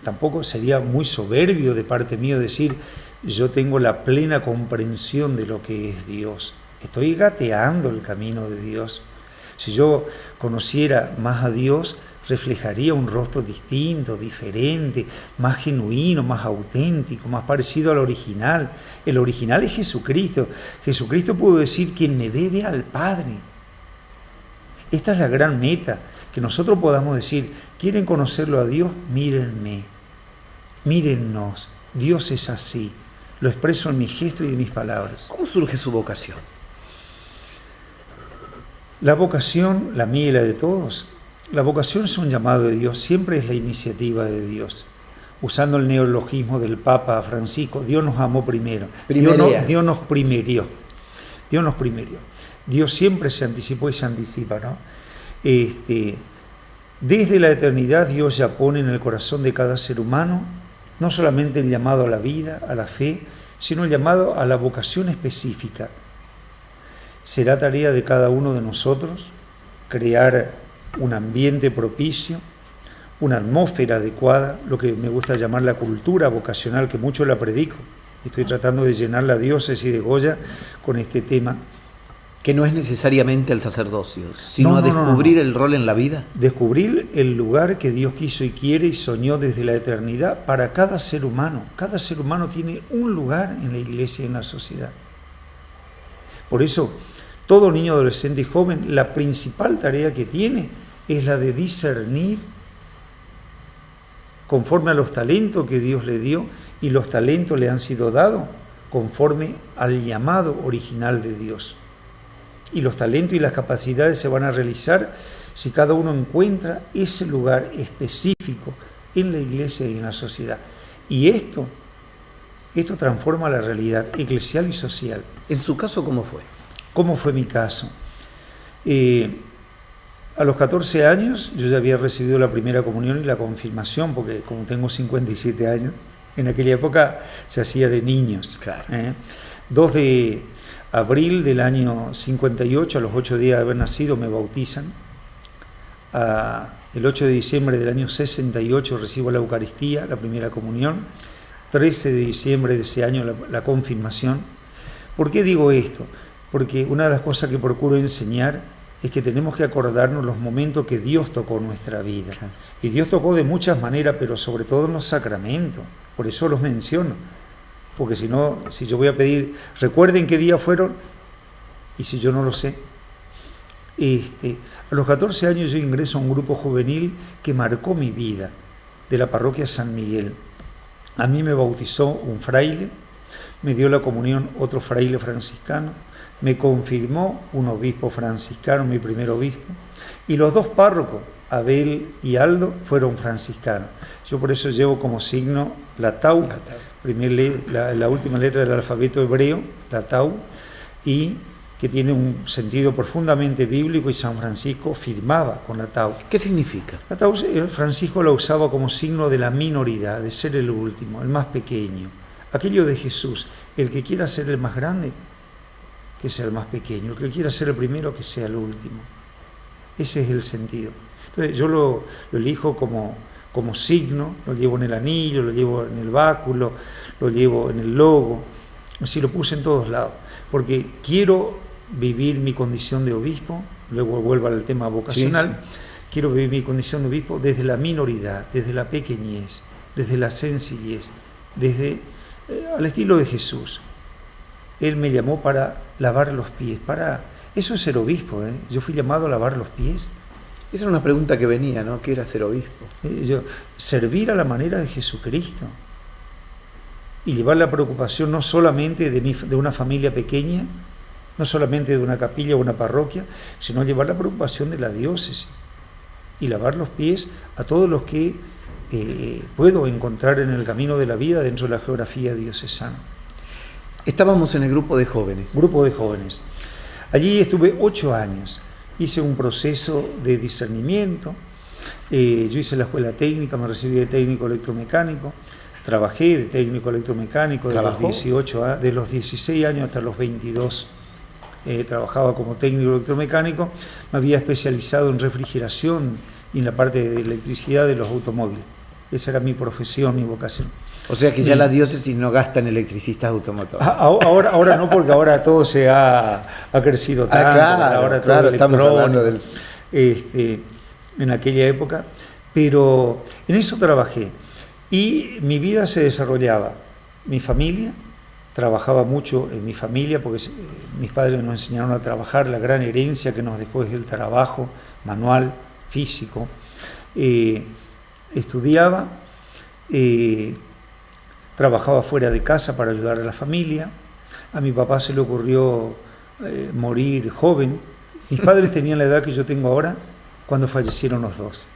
Tampoco sería muy soberbio de parte mío decir, yo tengo la plena comprensión de lo que es Dios. Estoy gateando el camino de Dios. Si yo conociera más a Dios, reflejaría un rostro distinto, diferente, más genuino, más auténtico, más parecido al original. El original es Jesucristo. Jesucristo pudo decir, quien me ve, ve al Padre. Esta es la gran meta, que nosotros podamos decir, ¿quieren conocerlo a Dios? Mírenme, mírennos. Dios es así. Lo expreso en mis gestos y en mis palabras. ¿Cómo surge su vocación? La vocación, la mía y la de todos, la vocación es un llamado de Dios, siempre es la iniciativa de Dios. Usando el neologismo del Papa Francisco, Dios nos amó primero. Dios nos primerió. Dios siempre se anticipó y se anticipa, ¿no? Desde la eternidad Dios ya pone en el corazón de cada ser humano no solamente el llamado a la vida, a la fe, sino el llamado a la vocación específica. Será tarea de cada uno de nosotros crear un ambiente propicio, una atmósfera adecuada, lo que me gusta llamar la cultura vocacional, que mucho la predico. Estoy tratando de llenar la diócesis de Goya con este tema. Que no es necesariamente el sacerdocio, sino a descubrir el rol en la vida. Descubrir el lugar que Dios quiso y quiere y soñó desde la eternidad para cada ser humano. Cada ser humano tiene un lugar en la iglesia y en la sociedad. Por eso, todo niño, adolescente y joven, la principal tarea que tiene es la de discernir conforme a los talentos que Dios le dio, y los talentos le han sido dados conforme al llamado original de Dios. Y los talentos y las capacidades se van a realizar si cada uno encuentra ese lugar específico en la iglesia y en la sociedad. Y esto transforma la realidad eclesial y social. ¿En su caso cómo fue? ¿Cómo fue mi caso? A los 14 años yo ya había recibido la primera comunión y la confirmación, porque como tengo 57 años, en aquella época se hacía de niños. Claro. 2 de abril del año 58, a los 8 días de haber nacido, me bautizan. El 8 de diciembre del año 68 recibo la Eucaristía, la primera comunión. 13 de diciembre de ese año la confirmación. ¿Por qué digo esto? Porque una de las cosas que procuro enseñar es que tenemos que acordarnos los momentos que Dios tocó nuestra vida. Claro. Y Dios tocó de muchas maneras, pero sobre todo en los sacramentos. Por eso los menciono. Porque si no, si yo voy a pedir, recuerden qué día fueron, y si yo no lo sé. A los 14 años yo ingreso a un grupo juvenil que marcó mi vida, de la parroquia San Miguel. A mí me bautizó un fraile, me dio la comunión otro fraile franciscano, me confirmó un obispo franciscano, mi primer obispo, y los 2 párrocos, Abel y Aldo, fueron franciscanos. Yo por eso llevo como signo la tau, la última letra del alfabeto hebreo, la tau, y que tiene un sentido profundamente bíblico, y San Francisco firmaba con la tau. ¿Qué significa? La tau, Francisco la usaba como signo de la minoridad, de ser el último, el más pequeño. Aquello de Jesús, el que quiera ser el más grande, que sea el más pequeño, el que quiera ser el primero, que sea el último. Ese es el sentido. Entonces yo lo elijo como signo, lo llevo en el anillo, lo llevo en el báculo, lo llevo en el logo, así lo puse en todos lados, porque quiero vivir mi condición de obispo, luego vuelvo al tema vocacional, sí. Quiero vivir mi condición de obispo desde la minoridad, desde la pequeñez, desde la sencillez, desde al estilo de Jesús. Él me llamó para lavar los pies, eso es ser obispo, Yo fui llamado a lavar los pies. Esa era una pregunta que venía, ¿no? ¿Qué era ser obispo? Servir a la manera de Jesucristo y llevar la preocupación no solamente de una familia pequeña, no solamente de una capilla o una parroquia, sino llevar la preocupación de la diócesis y lavar los pies a todos los que puedo encontrar en el camino de la vida dentro de la geografía diocesana. Estábamos en el grupo de jóvenes. Grupo de jóvenes. Allí estuve 8 años. Hice un proceso de discernimiento. Yo hice la escuela técnica, me recibí de técnico electromecánico. Trabajé de técnico electromecánico ¿Trabajó? de los 16 años hasta los 22. Trabajaba como técnico electromecánico, me había especializado en refrigeración y en la parte de electricidad de los automóviles. Esa era mi profesión, mi vocación. O sea que ya la diócesis no gasta en electricistas automotores. Ahora no, porque ahora todo se ha crecido tanto, ahora todo estamos hablando electrónico, en aquella época, pero en eso trabajé y mi vida se desarrollaba, mi familia, trabajaba mucho en mi familia porque mis padres nos enseñaron a trabajar, la gran herencia que nos dejó es el trabajo manual, físico. Estudiaba, trabajaba fuera de casa para ayudar a la familia. A mi papá se le ocurrió morir joven. Mis padres tenían la edad que yo tengo ahora cuando fallecieron los dos.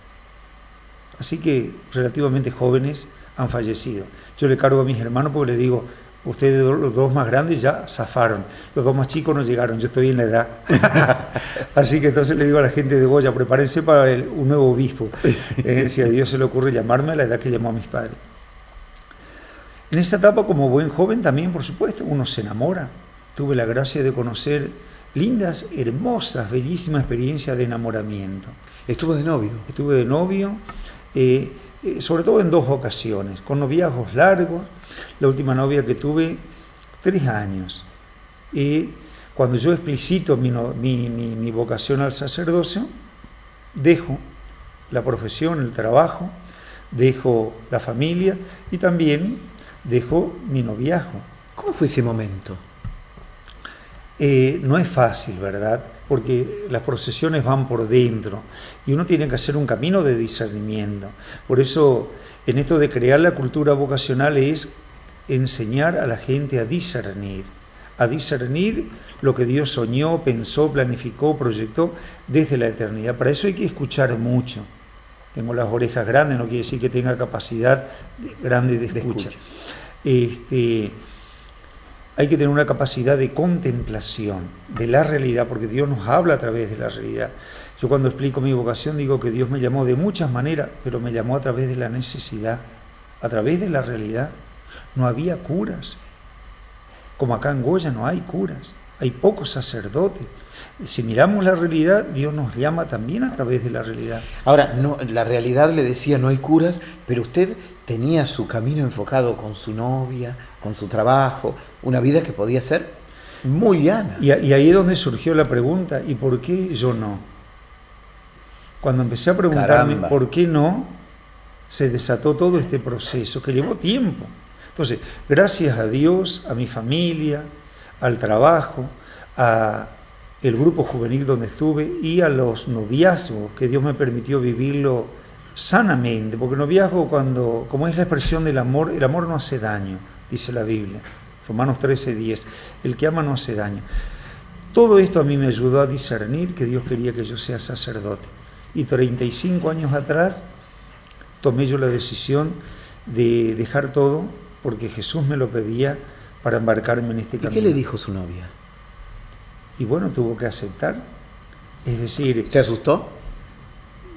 Así que relativamente jóvenes han fallecido. Yo le cargo a mis hermanos porque les digo, ustedes los dos más grandes ya zafaron, los dos más chicos no llegaron, yo estoy en la edad. Así que entonces le digo a la gente de Goya, prepárense para un nuevo obispo, si a Dios se le ocurre llamarme a la edad que llamó a mis padres. En esta etapa, como buen joven también, por supuesto, uno se enamora. Tuve la gracia de conocer lindas, hermosas, bellísimas experiencias de enamoramiento. ¿Estuvo de novio? Estuve de novio, sobre todo en 2 ocasiones, con noviazgos largos. La última novia que tuve, 3 años. Cuando yo explicito mi vocación al sacerdocio, dejo la profesión, el trabajo, dejo la familia y también dejo mi noviazgo. ¿Cómo fue ese momento? No es fácil, ¿verdad? Porque las procesiones van por dentro y uno tiene que hacer un camino de discernimiento. Por eso, en esto de crear la cultura vocacional es enseñar a la gente a discernir lo que Dios soñó, pensó, planificó, proyectó desde la eternidad. Para eso hay que escuchar mucho. Tengo las orejas grandes, no quiere decir que tenga capacidad grande de escucha. Hay que tener una capacidad de contemplación de la realidad, porque Dios nos habla a través de la realidad. Yo cuando explico mi vocación digo que Dios me llamó de muchas maneras, pero me llamó a través de la necesidad, a través de la realidad. No había curas, como acá en Goya no hay curas, hay pocos sacerdotes. Si miramos la realidad, Dios nos llama también a través de la realidad. Ahora, no, la realidad le decía no hay curas, pero usted tenía su camino enfocado con su novia, con su trabajo, una vida que podía ser muy llana. Y ahí es donde surgió la pregunta, ¿y por qué yo no? Cuando empecé a preguntarme por qué no, se desató todo este proceso que llevó tiempo. Entonces, gracias a Dios, a mi familia, al trabajo, a el grupo juvenil donde estuve y a los noviazgos que Dios me permitió vivirlo sanamente, porque el noviazgo, como es la expresión del amor, el amor no hace daño, dice la Biblia, Romanos 13:10, el que ama no hace daño. Todo esto a mí me ayudó a discernir que Dios quería que yo sea sacerdote. Y 35 años atrás tomé yo la decisión de dejar todo, porque Jesús me lo pedía para embarcarme en este camino. ¿Y qué le dijo su novia? Y bueno, tuvo que aceptar. Es decir... ¿Se asustó?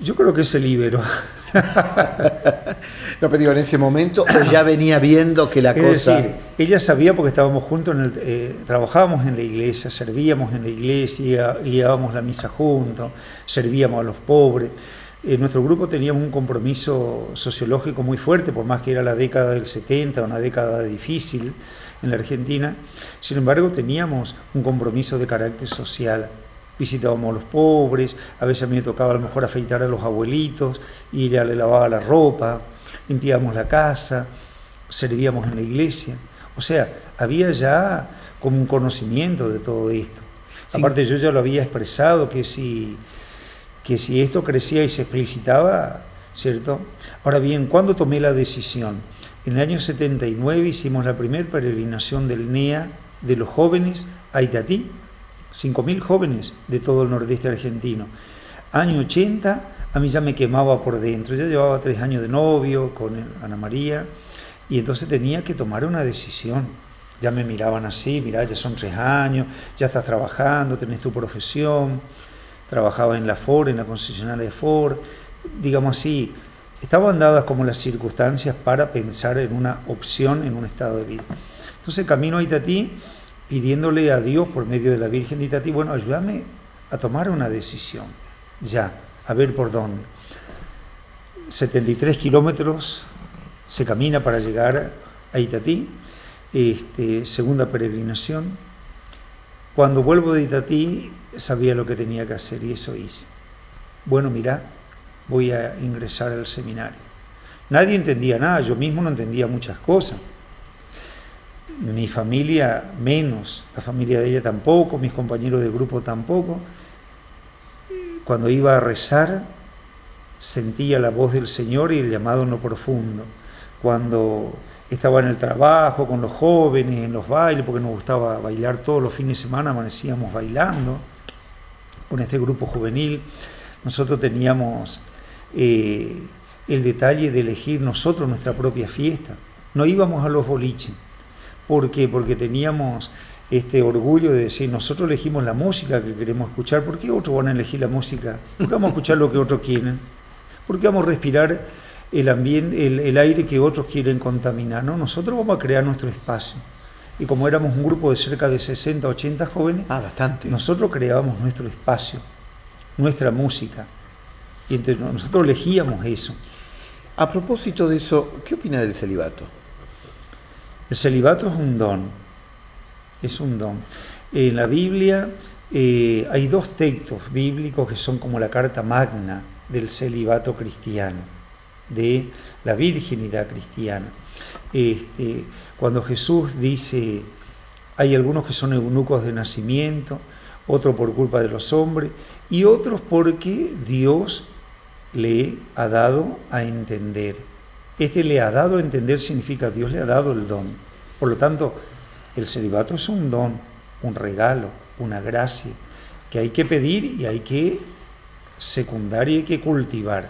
Yo creo que se liberó. No, pero digo, en ese momento, o ya venía viendo que la cosa... Es decir, ella sabía porque estábamos juntos, trabajábamos en la iglesia, servíamos en la iglesia, guiábamos la misa juntos, servíamos a los pobres. Nuestro grupo teníamos un compromiso sociológico muy fuerte, por más que era la década del 70, una década difícil en la Argentina. Sin embargo, teníamos un compromiso de carácter social. Visitábamos a los pobres, a veces a mí me tocaba a lo mejor afeitar a los abuelitos, y ella le lavaba la ropa, limpiábamos la casa, servíamos en la iglesia. O sea, había ya como un conocimiento de todo esto. Sí. Aparte, yo ya lo había expresado, que si esto crecía y se explicitaba, ¿cierto? Ahora bien, ¿cuándo tomé la decisión? En el año 79 hicimos la primera peregrinación del NEA de los jóvenes a Itatí, 5.000 jóvenes de todo el nordeste argentino. Año 80, a mí ya me quemaba por dentro, ya llevaba 3 años de novio con Ana María, y entonces tenía que tomar una decisión. Ya me miraban así, mirá, ya son 3 años, ya estás trabajando, tenés tu profesión. Trabajaba en la Ford, en la concesionaria de Ford, digamos así, estaban dadas como las circunstancias para pensar en una opción, en un estado de vida. Entonces camino a Itatí pidiéndole a Dios por medio de la Virgen de Itatí, bueno, ayúdame a tomar una decisión, ya, a ver por dónde. 73 kilómetros se camina para llegar a Itatí, segunda peregrinación. Cuando vuelvo de Itatí sabía lo que tenía que hacer y eso hice. Bueno, mirá, voy a ingresar al seminario. Nadie entendía nada, yo mismo no entendía muchas cosas. Mi familia menos, la familia de ella tampoco, mis compañeros de grupo tampoco. Cuando iba a rezar, sentía la voz del Señor y el llamado en lo profundo. Cuando estaba en el trabajo, con los jóvenes, en los bailes, porque nos gustaba bailar todos los fines de semana, amanecíamos bailando con este grupo juvenil. Nosotros teníamos el detalle de elegir nosotros nuestra propia fiesta. No íbamos a los boliches. ¿Por qué? Porque teníamos este orgullo de decir, nosotros elegimos la música que queremos escuchar. ¿Por qué otros van a elegir la música? ¿Por qué vamos a escuchar lo que otros quieren? ¿Por qué vamos a respirar el ambiente, el aire que otros quieren contaminar? No, nosotros vamos a crear nuestro espacio. Y como éramos un grupo de cerca de 60, 80 jóvenes, bastante. Nosotros creábamos nuestro espacio, nuestra música. Y entre nosotros elegíamos eso. A propósito de eso, ¿qué opina del celibato? El celibato es un don. Es un don. En la Biblia hay dos textos bíblicos que son como la carta magna del celibato cristiano, de la virginidad cristiana. Cuando Jesús dice, hay algunos que son eunucos de nacimiento, otros por culpa de los hombres y otros porque Dios le ha dado a entender. Le ha dado a entender significa Dios le ha dado el don. Por lo tanto, el celibato es un don, un regalo, una gracia que hay que pedir y hay que secundar y hay que cultivar.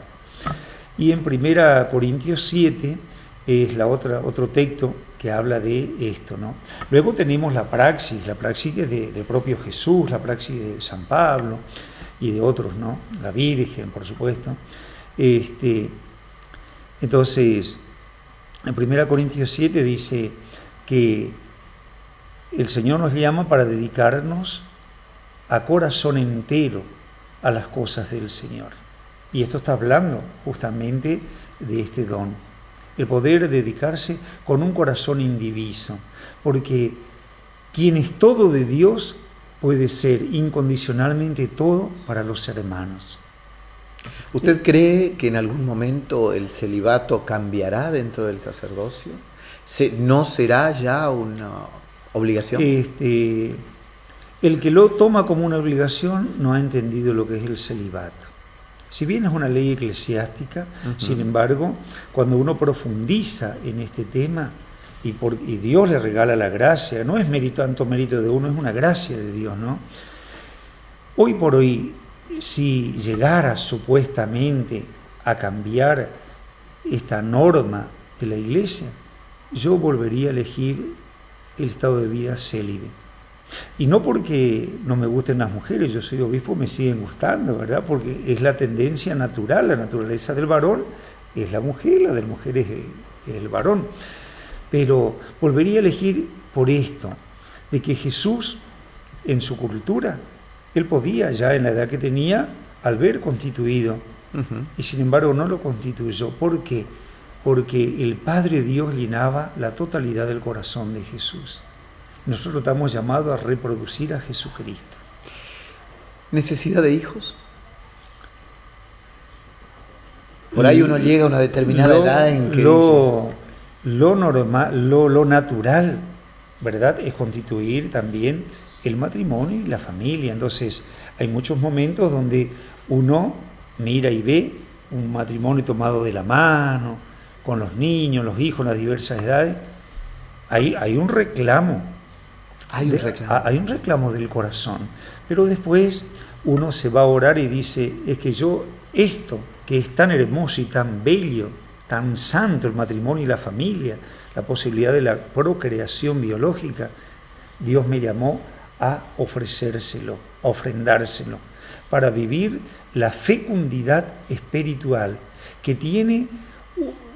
Y en 1 Corintios 7 es otro texto que habla de esto, ¿no? Luego tenemos la praxis es del propio Jesús, la praxis de San Pablo y de otros, ¿no? La Virgen, por supuesto. Entonces, en 1 Corintios 7 dice que el Señor nos llama para dedicarnos a corazón entero a las cosas del Señor. Y esto está hablando justamente de este don, el poder dedicarse con un corazón indiviso, porque quien es todo de Dios puede ser incondicionalmente todo para los hermanos. ¿Usted cree que en algún momento el celibato cambiará dentro del sacerdocio? ¿No será ya una obligación? El que lo toma como una obligación no ha entendido lo que es el celibato. Si bien es una ley eclesiástica, sin embargo, cuando uno profundiza en este tema y Dios le regala la gracia, no es tanto mérito de uno, es una gracia de Dios, ¿no? Hoy por hoy, si llegara supuestamente a cambiar esta norma de la Iglesia, yo volvería a elegir el estado de vida célibe. Y no porque no me gusten las mujeres, yo soy obispo, me siguen gustando, ¿verdad? Porque es la tendencia natural, la naturaleza del varón es la mujer, la del mujer es el varón. Pero volvería a elegir por esto, de que Jesús, en su cultura, él podía ya en la edad que tenía, haber constituido, y sin embargo no lo constituyó. ¿Por qué? Porque el Padre Dios llenaba la totalidad del corazón de Jesús. Nosotros estamos llamados a reproducir a Jesucristo. ¿Necesidad de hijos? Por ahí uno llega a una determinada edad en que lo normal, lo natural, ¿verdad? Es constituir también el matrimonio y la familia. Entonces, hay muchos momentos donde uno mira y ve un matrimonio tomado de la mano, con los niños, los hijos, las diversas edades. Hay un reclamo. Hay un reclamo del corazón. Pero después uno se va a orar y dice, es que esto que es tan hermoso y tan bello, tan santo, el matrimonio y la familia, la posibilidad de la procreación biológica, Dios me llamó a ofrecérselo, a ofrendárselo, para vivir la fecundidad espiritual que tiene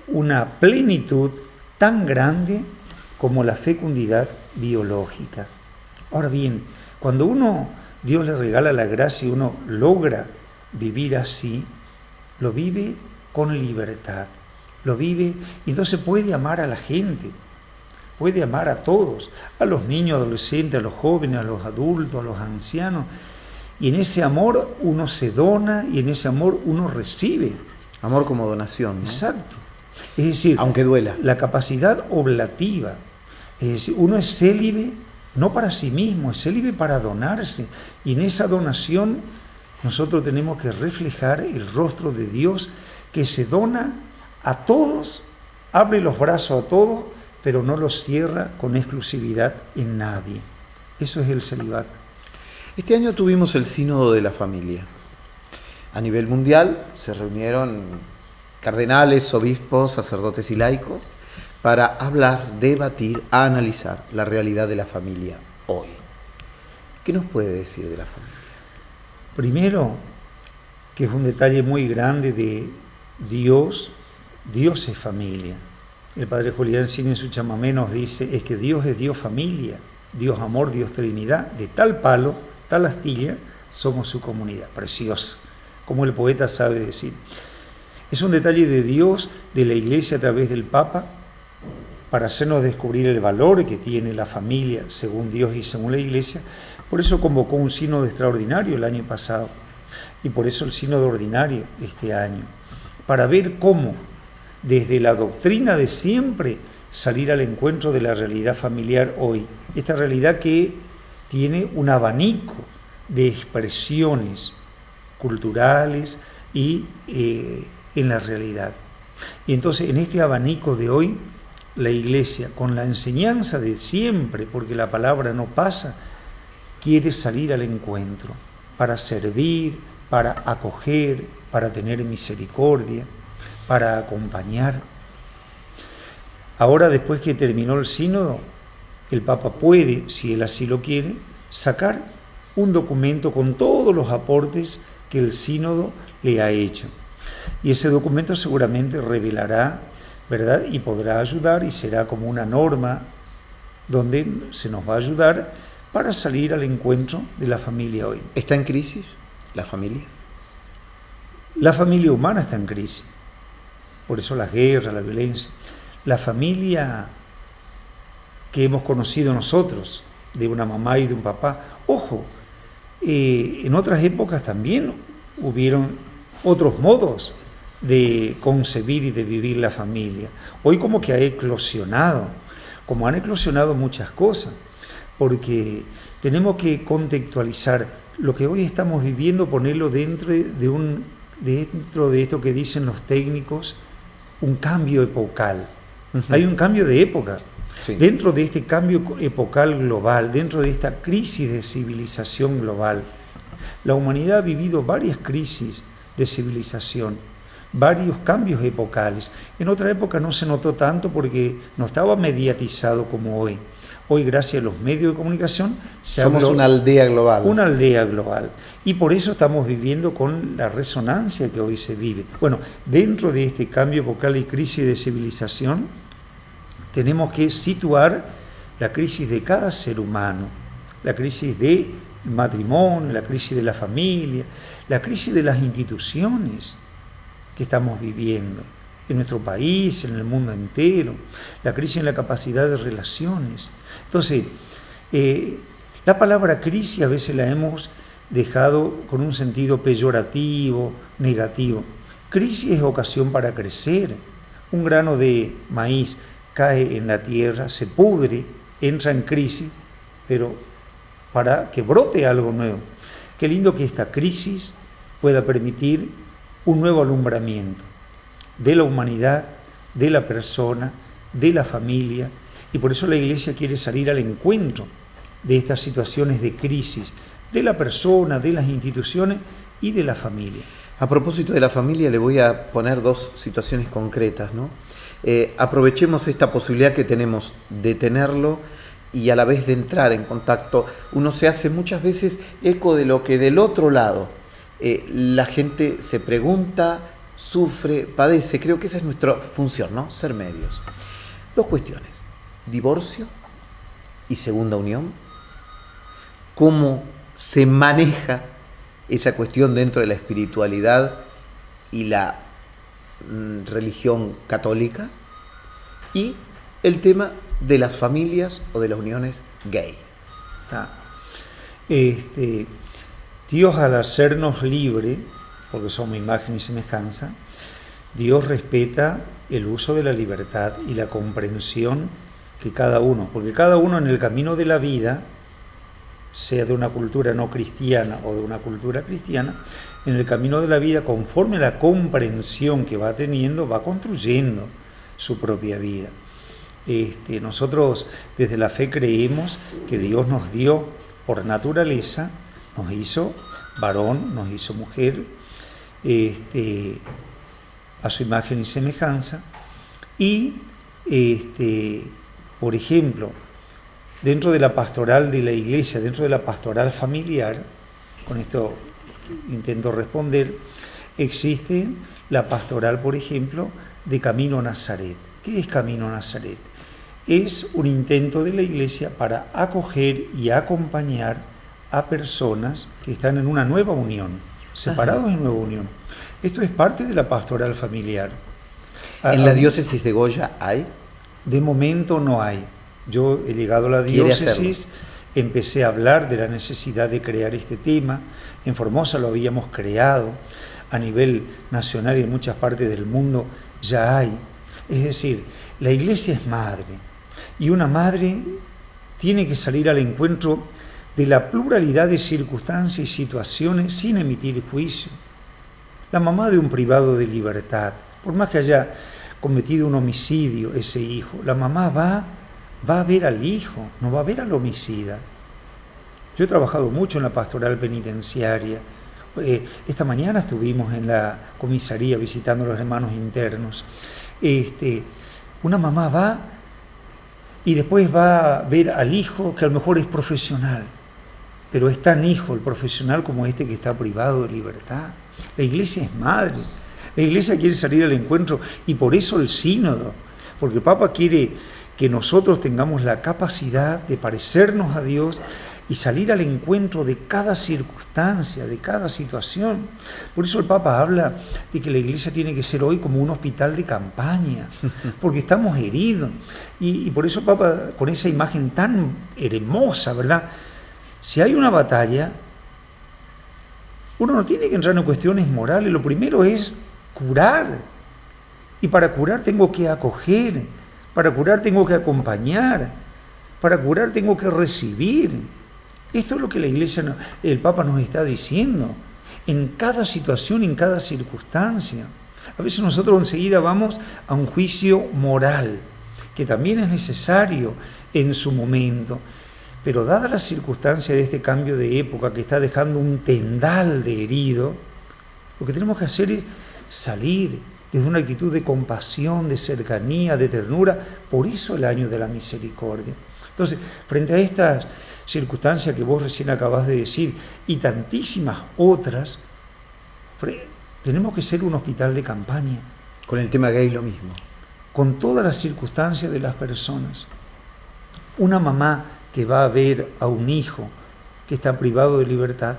una plenitud tan grande como la fecundidad biológica. Ahora bien, cuando Dios le regala la gracia y uno logra vivir así, lo vive con libertad, lo vive y entonces puede amar a la gente, puede amar a todos, a los niños, adolescentes, a los jóvenes, a los adultos, a los ancianos, y en ese amor uno se dona y en ese amor uno recibe. Amor como donación, ¿no? Exacto. Es decir, aunque duela, la capacidad oblativa, es decir, uno es célibe no para sí mismo, es célibe para donarse, y en esa donación nosotros tenemos que reflejar el rostro de Dios que se dona a todos, abre los brazos a todos, pero no los cierra con exclusividad en nadie. Eso es el celibato. Este año tuvimos el Sínodo de la Familia. A nivel mundial se reunieron cardenales, obispos, sacerdotes y laicos para hablar, debatir, analizar la realidad de la familia hoy. ¿Qué nos puede decir de la familia? Primero, que es un detalle muy grande de Dios. Dios es familia. El Padre Julián Cini en su chamamé nos dice, es que Dios es Dios familia, Dios amor, Dios Trinidad, de tal palo, tal astilla, somos su comunidad. Preciosa, como el poeta sabe decir. Es un detalle de Dios, de la Iglesia a través del Papa, para hacernos descubrir el valor que tiene la familia según Dios y según la Iglesia. Por eso convocó un sínodo extraordinario el año pasado, y por eso el sínodo ordinario este año, para ver cómo, desde la doctrina de siempre, salir al encuentro de la realidad familiar hoy. Esta realidad que tiene un abanico de expresiones culturales y en la realidad. Y entonces en este abanico de hoy, la Iglesia, con la enseñanza de siempre, porque la palabra no pasa, quiere salir al encuentro para servir, para acoger, para tener misericordia, para acompañar. Ahora, después que terminó el sínodo, el Papa puede, si él así lo quiere, sacar un documento con todos los aportes que el sínodo le ha hecho. Y ese documento seguramente revelará, ¿verdad? Y podrá ayudar y será como una norma donde se nos va a ayudar para salir al encuentro de la familia hoy. ¿Está en crisis la familia? La familia humana está en crisis. Por eso las guerras, la violencia. La familia que hemos conocido nosotros, de una mamá y de un papá. Ojo, en otras épocas también hubieron otros modos de concebir y de vivir la familia. Hoy como que ha eclosionado, como han eclosionado muchas cosas, porque tenemos que contextualizar lo que hoy estamos viviendo, ponerlo dentro de esto que dicen los técnicos, un cambio epocal. Hay un cambio de época. Sí. Dentro de este cambio epocal global, dentro de esta crisis de civilización global, la humanidad ha vivido varias crisis de civilización, varios cambios epocales. En otra época no se notó tanto porque no estaba mediatizado como hoy. Hoy, gracias a los medios de comunicación, somos una aldea global. Una aldea global. Y por eso estamos viviendo con la resonancia que hoy se vive. Bueno, dentro de este cambio epocal y crisis de civilización, tenemos que situar la crisis de cada ser humano, la crisis del matrimonio, la crisis de la familia, la crisis de las instituciones que estamos viviendo en nuestro país, en el mundo entero, la crisis en la capacidad de relaciones. Entonces, la palabra crisis a veces la hemos dejado con un sentido peyorativo, negativo. Crisis es ocasión para crecer. Un grano de maíz cae en la tierra, se pudre, entra en crisis, pero para que brote algo nuevo. Qué lindo que esta crisis pueda permitir un nuevo alumbramiento de la humanidad, de la persona, de la familia, y por eso la Iglesia quiere salir al encuentro de estas situaciones de crisis, de la persona, de las instituciones y de la familia. A propósito de la familia, le voy a poner dos situaciones concretas, ¿no? Aprovechemos esta posibilidad que tenemos de tenerlo y a la vez de entrar en contacto. Uno se hace muchas veces eco de lo que del otro lado la gente se pregunta, sufre, padece. Creo que esa es nuestra función, ¿no? Ser medios. Dos cuestiones: divorcio y segunda unión. ¿Cómo se maneja esa cuestión dentro de la espiritualidad y la religión católica? Y el tema de las familias o de las uniones gay. Dios, al hacernos libre, porque somos imagen y semejanza, Dios respeta el uso de la libertad y la comprensión que cada uno, porque cada uno en el camino de la vida, sea de una cultura no cristiana o de una cultura cristiana, en el camino de la vida, conforme a la comprensión que va teniendo, va construyendo su propia vida. Nosotros desde la fe creemos que Dios nos dio por naturaleza, nos hizo varón, nos hizo mujer, a su imagen y semejanza, y por ejemplo, dentro de la pastoral de la iglesia, dentro de la pastoral familiar, con esto intento responder, existe la pastoral, por ejemplo, de Camino a Nazaret. ¿Qué es Camino a Nazaret? Es un intento de la iglesia para acoger y acompañar a personas que están en una nueva unión, separados en nueva unión. Esto es parte de la pastoral familiar. ¿En la diócesis de Goya hay? De momento no hay. Yo he llegado a la diócesis, empecé a hablar de la necesidad de crear este tema. En Formosa lo habíamos creado, a nivel nacional y en muchas partes del mundo ya hay. Es decir, la iglesia es madre, y una madre tiene que salir al encuentro de la pluralidad de circunstancias y situaciones sin emitir juicio. La mamá de un privado de libertad, por más que haya cometido un homicidio ese hijo, la mamá va a ver al hijo, no va a ver al homicida. Yo he trabajado mucho en la pastoral penitenciaria. Esta mañana estuvimos en la comisaría visitando a los hermanos internos. Una mamá va y después va a ver al hijo que a lo mejor es profesional, pero es tan hijo el profesional como este que está privado de libertad. La iglesia es madre, la iglesia quiere salir al encuentro, y por eso el sínodo, porque el Papa quiere que nosotros tengamos la capacidad de parecernos a Dios y salir al encuentro de cada circunstancia, de cada situación. Por eso el Papa habla de que la iglesia tiene que ser hoy como un hospital de campaña, porque estamos heridos. Y por eso el Papa, con esa imagen tan hermosa, ¿verdad? Si hay una batalla, uno no tiene que entrar en cuestiones morales, lo primero es curar. Y para curar tengo que acoger, para curar tengo que acompañar, para curar tengo que recibir. Esto es lo que la iglesia, el Papa nos está diciendo, en cada situación, en cada circunstancia. A veces nosotros enseguida vamos a un juicio moral, que también es necesario en su momento, pero dada la circunstancia de este cambio de época que está dejando un tendal de herido, lo que tenemos que hacer es salir desde una actitud de compasión, de cercanía, de ternura. Por eso el año de la misericordia. Entonces, frente a estas circunstancias que vos recién acabás de decir y tantísimas otras, tenemos que ser un hospital de campaña. Con el tema gay lo mismo. Con todas las circunstancias de las personas. Una mamá que va a ver a un hijo que está privado de libertad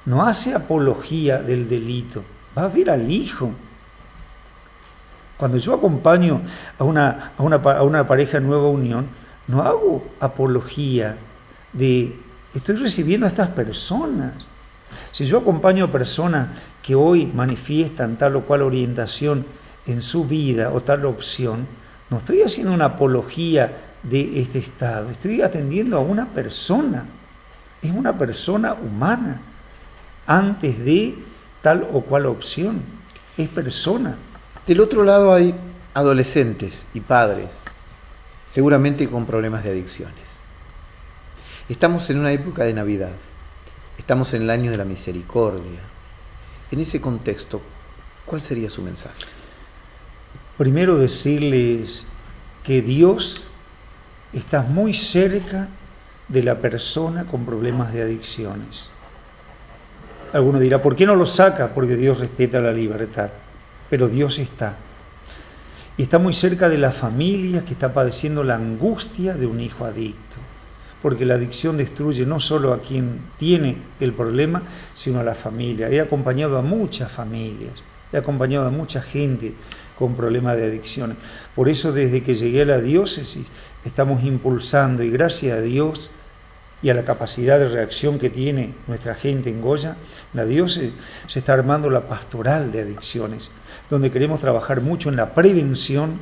no hace apología del delito, va a ver al hijo. Cuando yo acompaño a una pareja en nueva unión, no hago apología de estoy recibiendo a estas personas. Si yo acompaño a personas que hoy manifiestan tal o cual orientación en su vida o tal opción, no estoy haciendo una apología de este estado, estoy atendiendo a una persona, es una persona humana, antes de tal o cual opción, es persona. Del otro lado hay adolescentes y padres, seguramente con problemas de adicciones. Estamos en una época de Navidad, estamos en el año de la misericordia. En ese contexto, ¿cuál sería su mensaje? Primero decirles que Dios está muy cerca de la persona con problemas de adicciones. Alguno dirá, ¿por qué no lo saca? Porque Dios respeta la libertad. pero Dios está. Y está muy cerca de las familias que están padeciendo la angustia de un hijo adicto. Porque la adicción destruye no solo a quien tiene el problema, sino a la familia. He acompañado a muchas familias, he acompañado a mucha gente con problemas de adicciones. Por eso desde que llegué a la diócesis estamos impulsando, y gracias a Dios y a la capacidad de reacción que tiene nuestra gente en Goya, la diócesis se está armando la pastoral de adicciones, donde queremos trabajar mucho en la prevención,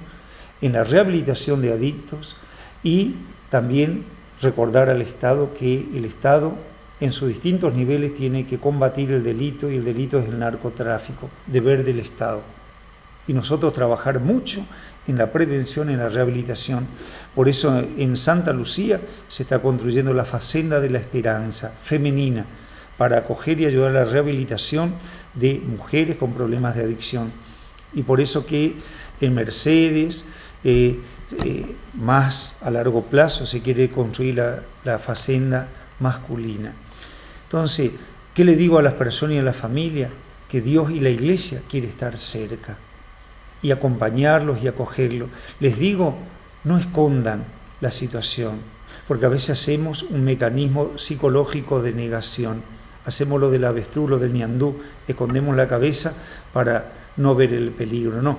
en la rehabilitación de adictos y también recordar al Estado que el Estado en sus distintos niveles tiene que combatir el delito, y el delito es el narcotráfico, deber del Estado. Y nosotros trabajar mucho en la prevención, en la rehabilitación. Por eso en Santa Lucía se está construyendo la Facenda de la Esperanza femenina para acoger y ayudar a la rehabilitación de mujeres con problemas de adicción. Y por eso que en Mercedes, más a largo plazo, se quiere construir la Facenda masculina. Entonces, ¿qué le digo a las personas y a la familia? Que Dios y la Iglesia quiere estar cerca y acompañarlos y acogerlos. Les digo, no escondan la situación, porque a veces hacemos un mecanismo psicológico de negación. Hacemos lo del avestruz, lo del ñandú, escondemos la cabeza para no ver el peligro. No,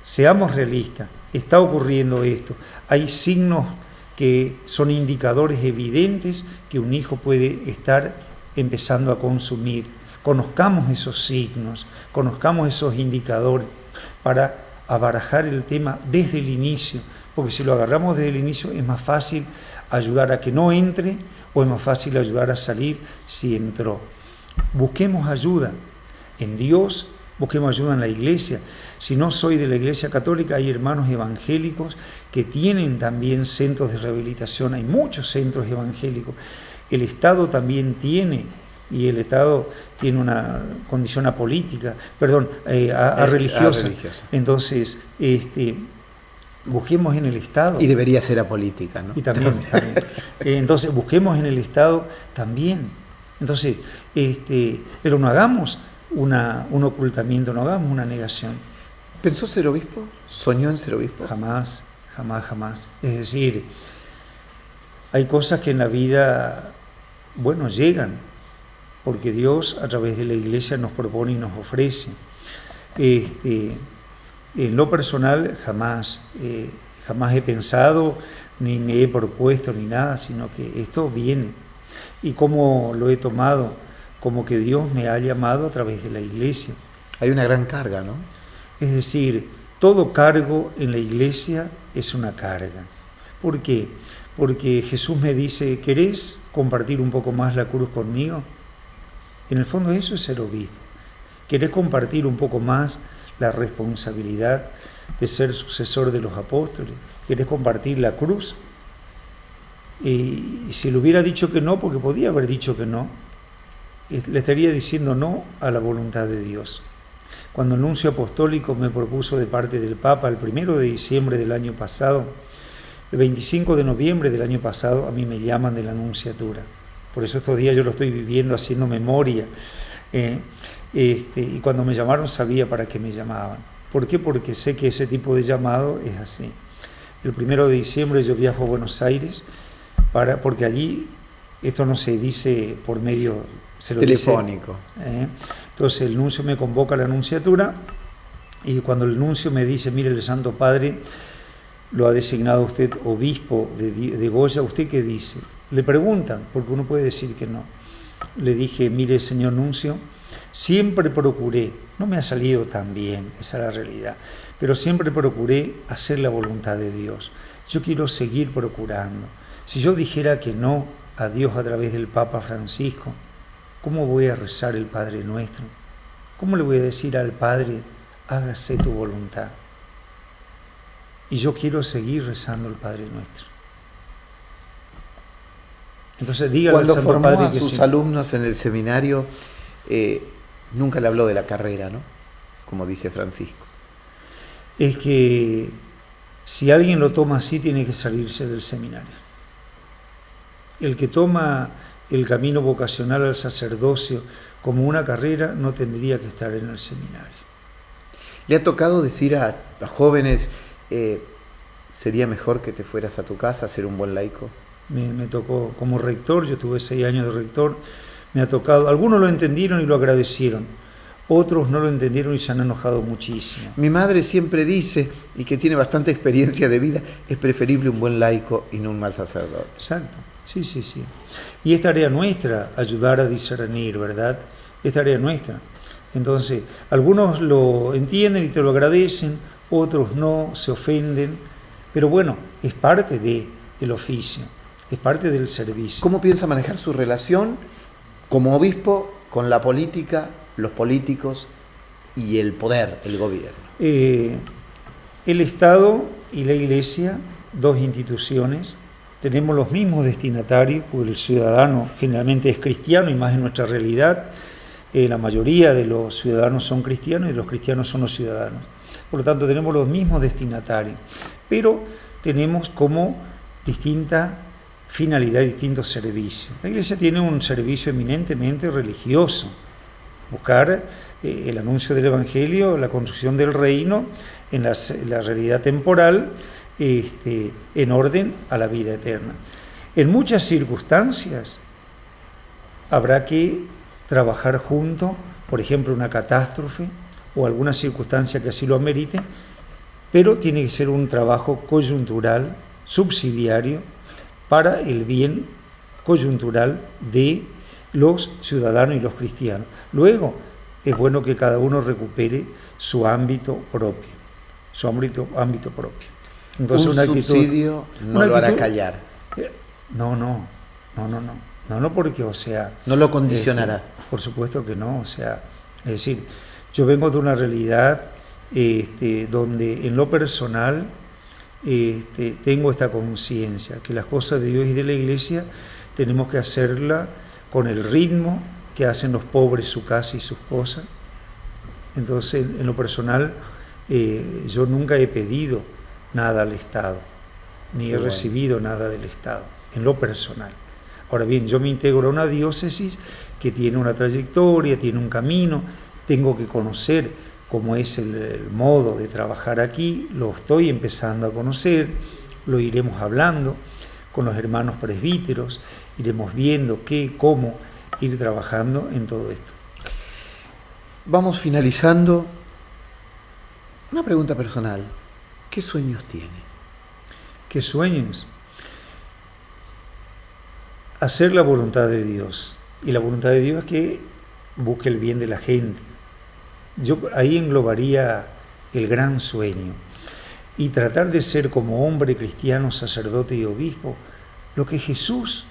seamos realistas, está ocurriendo esto. Hay signos que son indicadores evidentes que un hijo puede estar empezando a consumir. Conozcamos esos signos, conozcamos esos indicadores para abarajar el tema desde el inicio, porque si lo agarramos desde el inicio es más fácil ayudar a que no entre o es más fácil ayudar a salir si entró. Busquemos ayuda en Dios, busquemos ayuda en la Iglesia. Si no soy de la Iglesia Católica, hay hermanos evangélicos que tienen también centros de rehabilitación, hay muchos centros evangélicos. El Estado también tiene, y el Estado tiene una condición apolítica, religiosa. Entonces, busquemos en el Estado. Y debería ser apolítica, ¿no? Y también. Entonces, busquemos en el Estado también. Entonces, pero no hagamos un ocultamiento, no hagamos una negación. ¿Pensó ser obispo? ¿Soñó en ser obispo? Jamás, jamás, jamás. Es decir, hay cosas que en la vida, llegan, porque Dios a través de la Iglesia nos propone y nos ofrece. En lo personal jamás he pensado, ni me he propuesto, ni nada, sino que esto viene. Y como lo he tomado, como que Dios me ha llamado a través de la Iglesia. Hay una gran carga, ¿no? Es decir, todo cargo en la Iglesia es una carga. ¿Por qué? Porque Jesús me dice, ¿querés compartir un poco más la cruz conmigo? En el fondo eso es ser obispo. ¿Querés compartir un poco más la responsabilidad de ser sucesor de los apóstoles? ¿Querés compartir la cruz? Y si le hubiera dicho que no, porque podía haber dicho que no, le estaría diciendo no a la voluntad de Dios. Cuando el nuncio apostólico me propuso de parte del Papa el 1 de diciembre del año pasado, el 25 de noviembre del año pasado, a mí me llaman de la nunciatura. Por eso estos días yo lo estoy viviendo haciendo memoria. Y cuando me llamaron sabía para qué me llamaban. ¿Por qué? Porque sé que ese tipo de llamado es así. El 1 de diciembre yo viajo a Buenos Aires porque allí esto no se dice por medio telefónico. Entonces el nuncio me convoca a la nunciatura y cuando el nuncio me dice, mire, el Santo Padre lo ha designado usted obispo de Goya, ¿usted qué dice? Le preguntan, porque uno puede decir que no. Le dije, mire, señor nuncio, siempre procuré, no me ha salido tan bien, esa es la realidad, pero siempre procuré hacer la voluntad de Dios. Yo quiero seguir procurando. Si yo dijera que no a Dios a través del Papa Francisco, ¿cómo voy a rezar el Padre Nuestro? ¿Cómo le voy a decir al Padre, hágase tu voluntad? Y yo quiero seguir rezando el Padre Nuestro. Entonces dígale al Santo Padre que cuando formó a sus alumnos en el seminario, nunca le habló de la carrera, ¿no? Como dice Francisco. Es que si alguien lo toma así, tiene que salirse del seminario. El que toma el camino vocacional al sacerdocio como una carrera no tendría que estar en el seminario. ¿Le ha tocado decir a los jóvenes, sería mejor que te fueras a tu casa a ser un buen laico? Me tocó como rector, yo tuve 6 años de rector, me ha tocado, algunos lo entendieron y lo agradecieron, otros no lo entendieron y se han enojado muchísimo. Mi madre siempre dice, y que tiene bastante experiencia de vida, es preferible un buen laico y no un mal sacerdote. Exacto, sí. Y es tarea nuestra ayudar a discernir, ¿verdad? Es tarea nuestra. Entonces, algunos lo entienden y te lo agradecen, otros no, se ofenden, pero bueno, es parte del oficio, es parte del servicio. ¿Cómo piensa manejar su relación como obispo con la política, los políticos y el poder, el gobierno? El Estado y la Iglesia, 2 instituciones, tenemos los mismos destinatarios, porque el ciudadano generalmente es cristiano y más en nuestra realidad. La mayoría de los ciudadanos son cristianos y los cristianos son los ciudadanos. Por lo tanto, tenemos los mismos destinatarios, pero tenemos como distinta finalidad, distintos servicios. La Iglesia tiene un servicio eminentemente religioso, buscar el anuncio del Evangelio, la construcción del reino en la realidad temporal, en orden a la vida eterna. En muchas circunstancias habrá que trabajar juntos, por ejemplo, una catástrofe o alguna circunstancia que así lo amerite, pero tiene que ser un trabajo coyuntural, subsidiario, para el bien coyuntural de los ciudadanos y los cristianos. Luego, es bueno que cada uno recupere su ámbito propio, Entonces, un subsidio no lo hará callar. No, porque, no lo condicionará. Por supuesto que no, es decir, yo vengo de una realidad donde en lo personal tengo esta conciencia, que las cosas de Dios y de la Iglesia tenemos que hacerla con el ritmo que hacen los pobres su casa y sus cosas. Entonces, en lo personal, yo nunca he pedido nada al Estado, ni he recibido nada del Estado, en lo personal. Ahora bien, yo me integro a una diócesis que tiene una trayectoria, tiene un camino, tengo que conocer cómo es el modo de trabajar aquí, lo estoy empezando a conocer, lo iremos hablando con los hermanos presbíteros, iremos viendo cómo ir trabajando en todo esto. Vamos finalizando. Una pregunta personal. ¿Qué sueños tiene? ¿Qué sueños? Hacer la voluntad de Dios. Y la voluntad de Dios es que busque el bien de la gente. Yo ahí englobaría el gran sueño. Y tratar de ser como hombre cristiano, sacerdote y obispo, lo que Jesús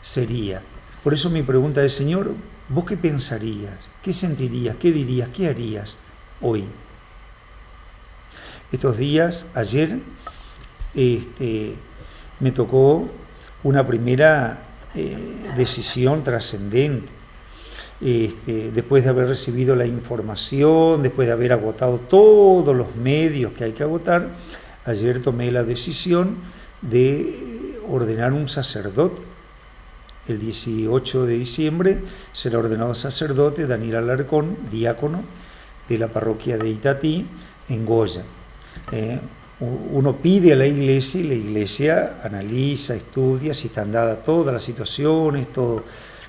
sería. Por eso mi pregunta es, Señor, ¿vos qué pensarías? ¿Qué sentirías? ¿Qué dirías? ¿Qué harías hoy? Estos días, ayer, me tocó una primera decisión trascendente. Después de haber recibido la información, después de haber agotado todos los medios que hay que agotar, ayer tomé la decisión de ordenar un sacerdote. El 18 de diciembre será ordenado sacerdote Daniel Alarcón, diácono de la parroquia de Itatí, en Goya. Uno pide a la Iglesia y la Iglesia analiza, estudia si están dadas todas las situaciones, todos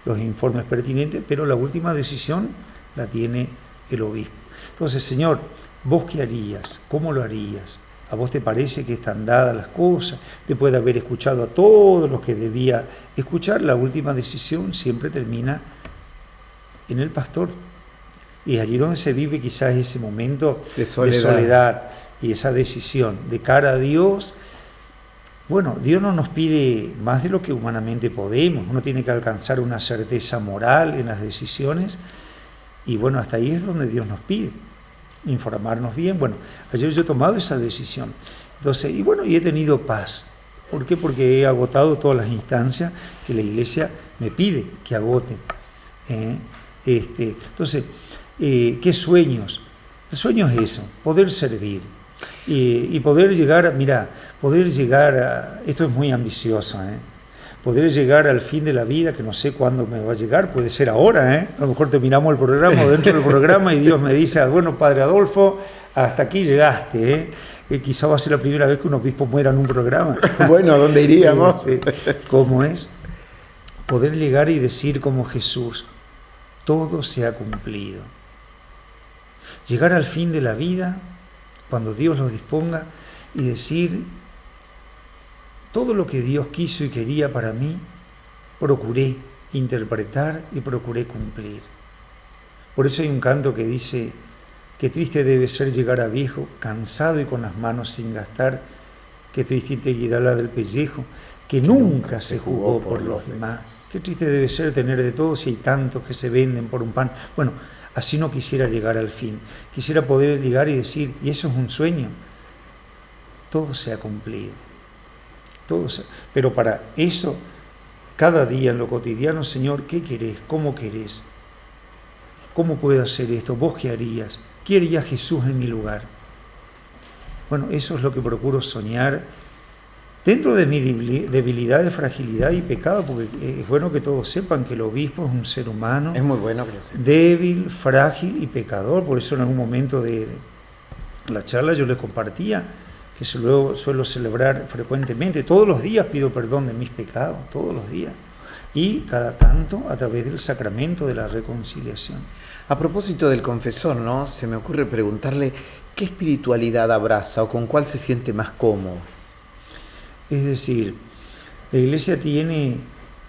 los informes pertinentes, pero la última decisión la tiene el obispo. Entonces, Señor, ¿vos qué harías? ¿Cómo lo harías? ¿A vos te parece que están dadas las cosas? Después de haber escuchado a todos los que debía escuchar, la última decisión siempre termina en el pastor. Y allí donde se vive quizás ese momento de soledad y esa decisión de cara a Dios. Bueno, Dios no nos pide más de lo que humanamente podemos. Uno tiene que alcanzar una certeza moral en las decisiones. Y bueno, hasta ahí es donde Dios nos pide informarnos bien. Bueno, ayer yo he tomado esa decisión. Entonces, y he tenido paz. ¿Por qué? Porque he agotado todas las instancias que la Iglesia me pide que agote. Entonces, ¿qué sueños? El sueño es eso, poder servir. Y poder llegar, poder llegar a, esto es muy ambicioso, Poder llegar al fin de la vida, que no sé cuándo me va a llegar, puede ser ahora, ¿eh? A lo mejor terminamos el programa o dentro del programa y Dios me dice, bueno, Padre Adolfo, hasta aquí llegaste, ¿eh? Quizá va a ser la primera vez que un obispo muera en un programa. Bueno, ¿a dónde iríamos? ¿Cómo es? Poder llegar y decir como Jesús, todo se ha cumplido. Llegar al fin de la vida, cuando Dios lo disponga, y decir, todo lo que Dios quiso y quería para mí, procuré interpretar y procuré cumplir. Por eso hay un canto que dice, qué triste debe ser llegar a viejo, cansado y con las manos sin gastar, qué triste integridad la del pellejo, que nunca se jugó por los demás. Qué triste debe ser tener de todo si hay tantos que se venden por un pan. Bueno, así no quisiera llegar al fin. Quisiera poder llegar y decir, y eso es un sueño, todo se ha cumplido. Pero para eso, cada día en lo cotidiano, Señor, ¿qué querés? ¿Cómo querés? ¿Cómo puedo hacer esto? ¿Vos qué harías? ¿Qué haría Jesús en mi lugar? Bueno, eso es lo que procuro soñar dentro de mi debilidad, de fragilidad y pecado, porque es bueno que todos sepan que el obispo es un ser humano. Es muy bueno que lo sepan. Débil, frágil y pecador. Por eso en algún momento de la charla yo les compartía que suelo celebrar frecuentemente. Todos los días pido perdón de mis pecados, todos los días. Y cada tanto a través del sacramento de la reconciliación. A propósito del confesor, ¿no? Se me ocurre preguntarle qué espiritualidad abraza o con cuál se siente más cómodo. Es decir, la Iglesia tiene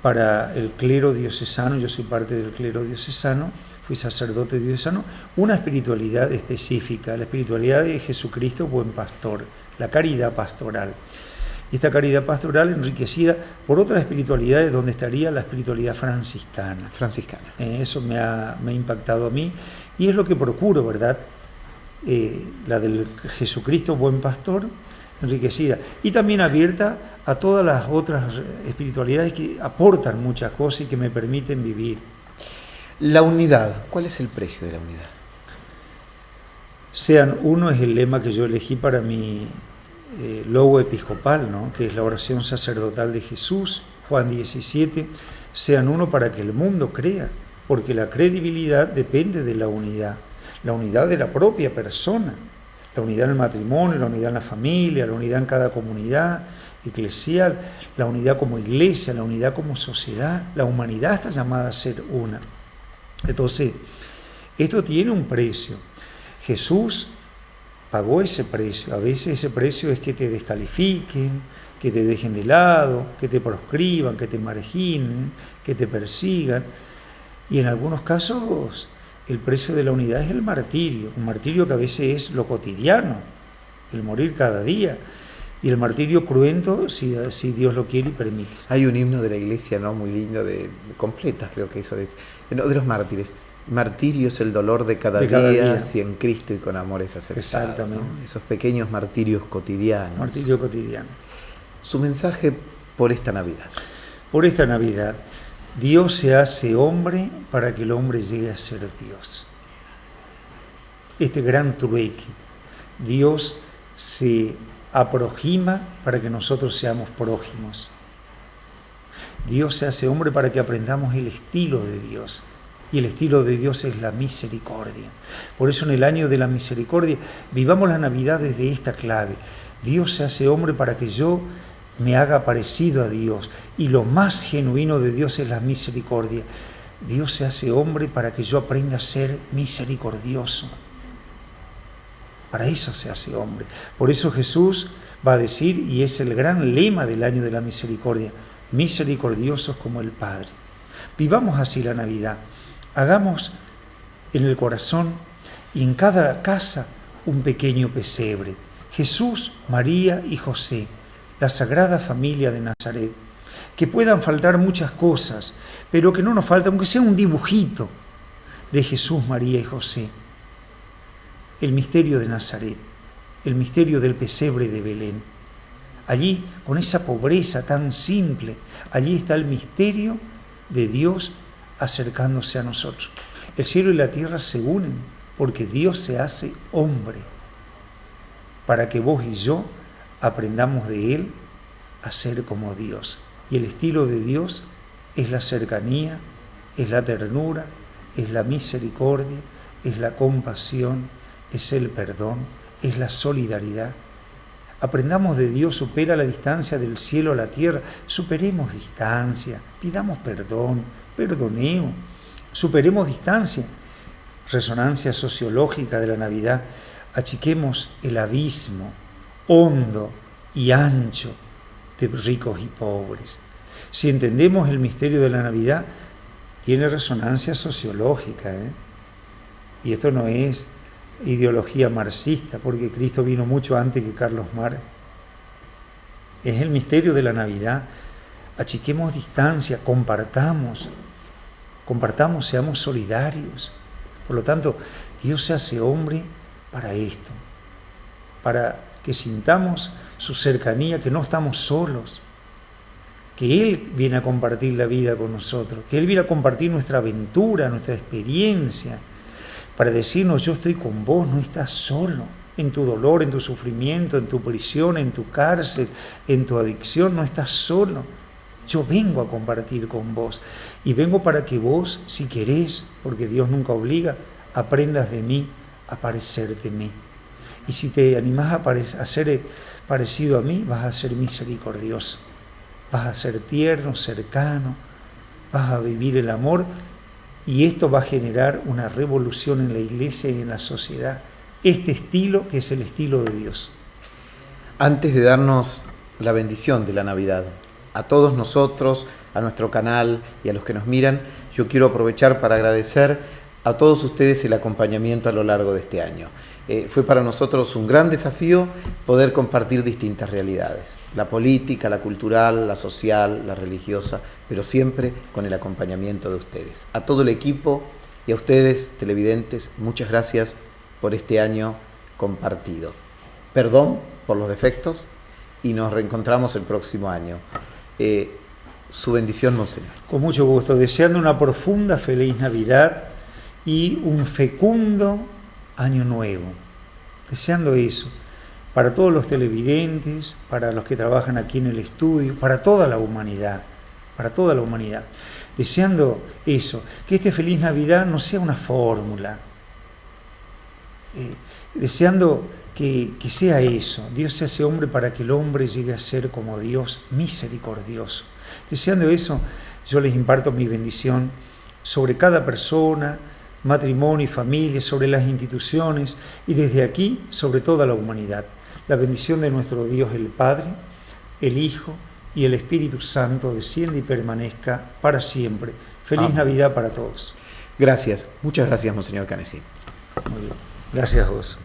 para el clero diocesano, yo soy parte del clero diocesano, fui sacerdote diocesano, una espiritualidad específica, la espiritualidad de Jesucristo, buen pastor, la caridad pastoral. Y esta caridad pastoral enriquecida por otras espiritualidades, donde estaría la espiritualidad franciscana. Eso me ha impactado a mí y es lo que procuro, ¿verdad? La del Jesucristo, buen pastor, enriquecida y también abierta a todas las otras espiritualidades que aportan muchas cosas y que me permiten vivir. La unidad, ¿cuál es el precio de la unidad? Sean uno es el lema que yo elegí para mi logo episcopal, ¿no? Que es la oración sacerdotal de Jesús, Juan 17, sean uno para que el mundo crea, porque la credibilidad depende de la unidad de la propia persona, la unidad en el matrimonio, la unidad en la familia, la unidad en cada comunidad eclesial, la unidad como iglesia, la unidad como sociedad, la humanidad está llamada a ser una. Entonces, esto tiene un precio. Jesús pagó ese precio. A veces ese precio es que te descalifiquen, que te dejen de lado, que te proscriban, que te marginen, que te persigan. Y en algunos casos el precio de la unidad es el martirio, un martirio que a veces es lo cotidiano, el morir cada día, y el martirio cruento si Dios lo quiere y permite. Hay un himno de la Iglesia, ¿no? Muy lindo, de completas creo que eso, de los mártires. Martirio es el dolor de cada día, si en Cristo y con amor es aceptado. Exactamente. ¿No? Esos pequeños martirios cotidianos. Martirio cotidiano. Su mensaje por esta Navidad. Por esta Navidad, Dios se hace hombre para que el hombre llegue a ser Dios. Este gran trueque. Dios se aproxima para que nosotros seamos prójimos. Dios se hace hombre para que aprendamos el estilo de Dios. Y el estilo de Dios es la misericordia. Por eso en el año de la misericordia vivamos la Navidad desde esta clave. Dios se hace hombre para que yo me haga parecido a Dios. Y lo más genuino de Dios es la misericordia. Dios se hace hombre para que yo aprenda a ser misericordioso. Para eso se hace hombre. Por eso Jesús va a decir, y es el gran lema del año de la misericordia, misericordiosos como el Padre. Vivamos así la Navidad. Hagamos en el corazón y en cada casa un pequeño pesebre. Jesús, María y José, la Sagrada Familia de Nazaret. Que puedan faltar muchas cosas, pero que no nos falte, aunque sea un dibujito de Jesús, María y José. El misterio de Nazaret, el misterio del pesebre de Belén. Allí, con esa pobreza tan simple, allí está el misterio de Dios acercándose a nosotros. El cielo y la tierra se unen porque Dios se hace hombre para que vos y yo aprendamos de Él a ser como Dios. Y el estilo de Dios es la cercanía, es la ternura, es la misericordia, es la compasión, es el perdón, es la solidaridad. Aprendamos de Dios, supera la distancia del cielo a la tierra, superemos distancia, pidamos perdón, perdonemos, superemos distancia. Resonancia sociológica de la Navidad, achiquemos el abismo hondo y ancho de ricos y pobres. Si entendemos el misterio de la Navidad, tiene resonancia sociológica, y esto no es ideología marxista, porque Cristo vino mucho antes que Carlos Marx. Es el misterio de la Navidad. Achiquemos distancia, compartamos, seamos solidarios. Por lo tanto, Dios se hace hombre para esto, para que sintamos su cercanía, que no estamos solos, que Él viene a compartir la vida con nosotros, que Él viene a compartir nuestra aventura, nuestra experiencia, para decirnos: yo estoy con vos, no estás solo, en tu dolor, en tu sufrimiento, en tu prisión, en tu cárcel, en tu adicción, no estás solo. Yo vengo a compartir con vos y vengo para que vos, si querés, porque Dios nunca obliga, aprendas de mí a parecerte a mí. Y si te animás a ser parecido a mí, vas a ser misericordioso, vas a ser tierno, cercano, vas a vivir el amor, y esto va a generar una revolución en la iglesia y en la sociedad. Este estilo que es el estilo de Dios. Antes de darnos la bendición de la Navidad, a todos nosotros, a nuestro canal y a los que nos miran, yo quiero aprovechar para agradecer a todos ustedes el acompañamiento a lo largo de este año. Fue para nosotros un gran desafío poder compartir distintas realidades, la política, la cultural, la social, la religiosa, pero siempre con el acompañamiento de ustedes. A todo el equipo y a ustedes, televidentes, muchas gracias por este año compartido. Perdón por los defectos y nos reencontramos el próximo año. Su bendición, Monseñor. Con mucho gusto, deseando una profunda feliz Navidad y un fecundo año nuevo. Deseando eso para todos los televidentes, para los que trabajan aquí en el estudio, para toda la humanidad, Deseando eso, que este feliz Navidad no sea una fórmula, deseando que sea eso. Dios se hace hombre para que el hombre llegue a ser como Dios, misericordioso. Deseando eso, yo les imparto mi bendición sobre cada persona, matrimonio y familia, sobre las instituciones y desde aquí sobre toda la humanidad. La bendición de nuestro Dios el Padre, el Hijo y el Espíritu Santo descienda y permanezca para siempre. Feliz Amén. Navidad para todos. Gracias, muchas gracias, Monseñor Canessy. Muy bien. Gracias a vos.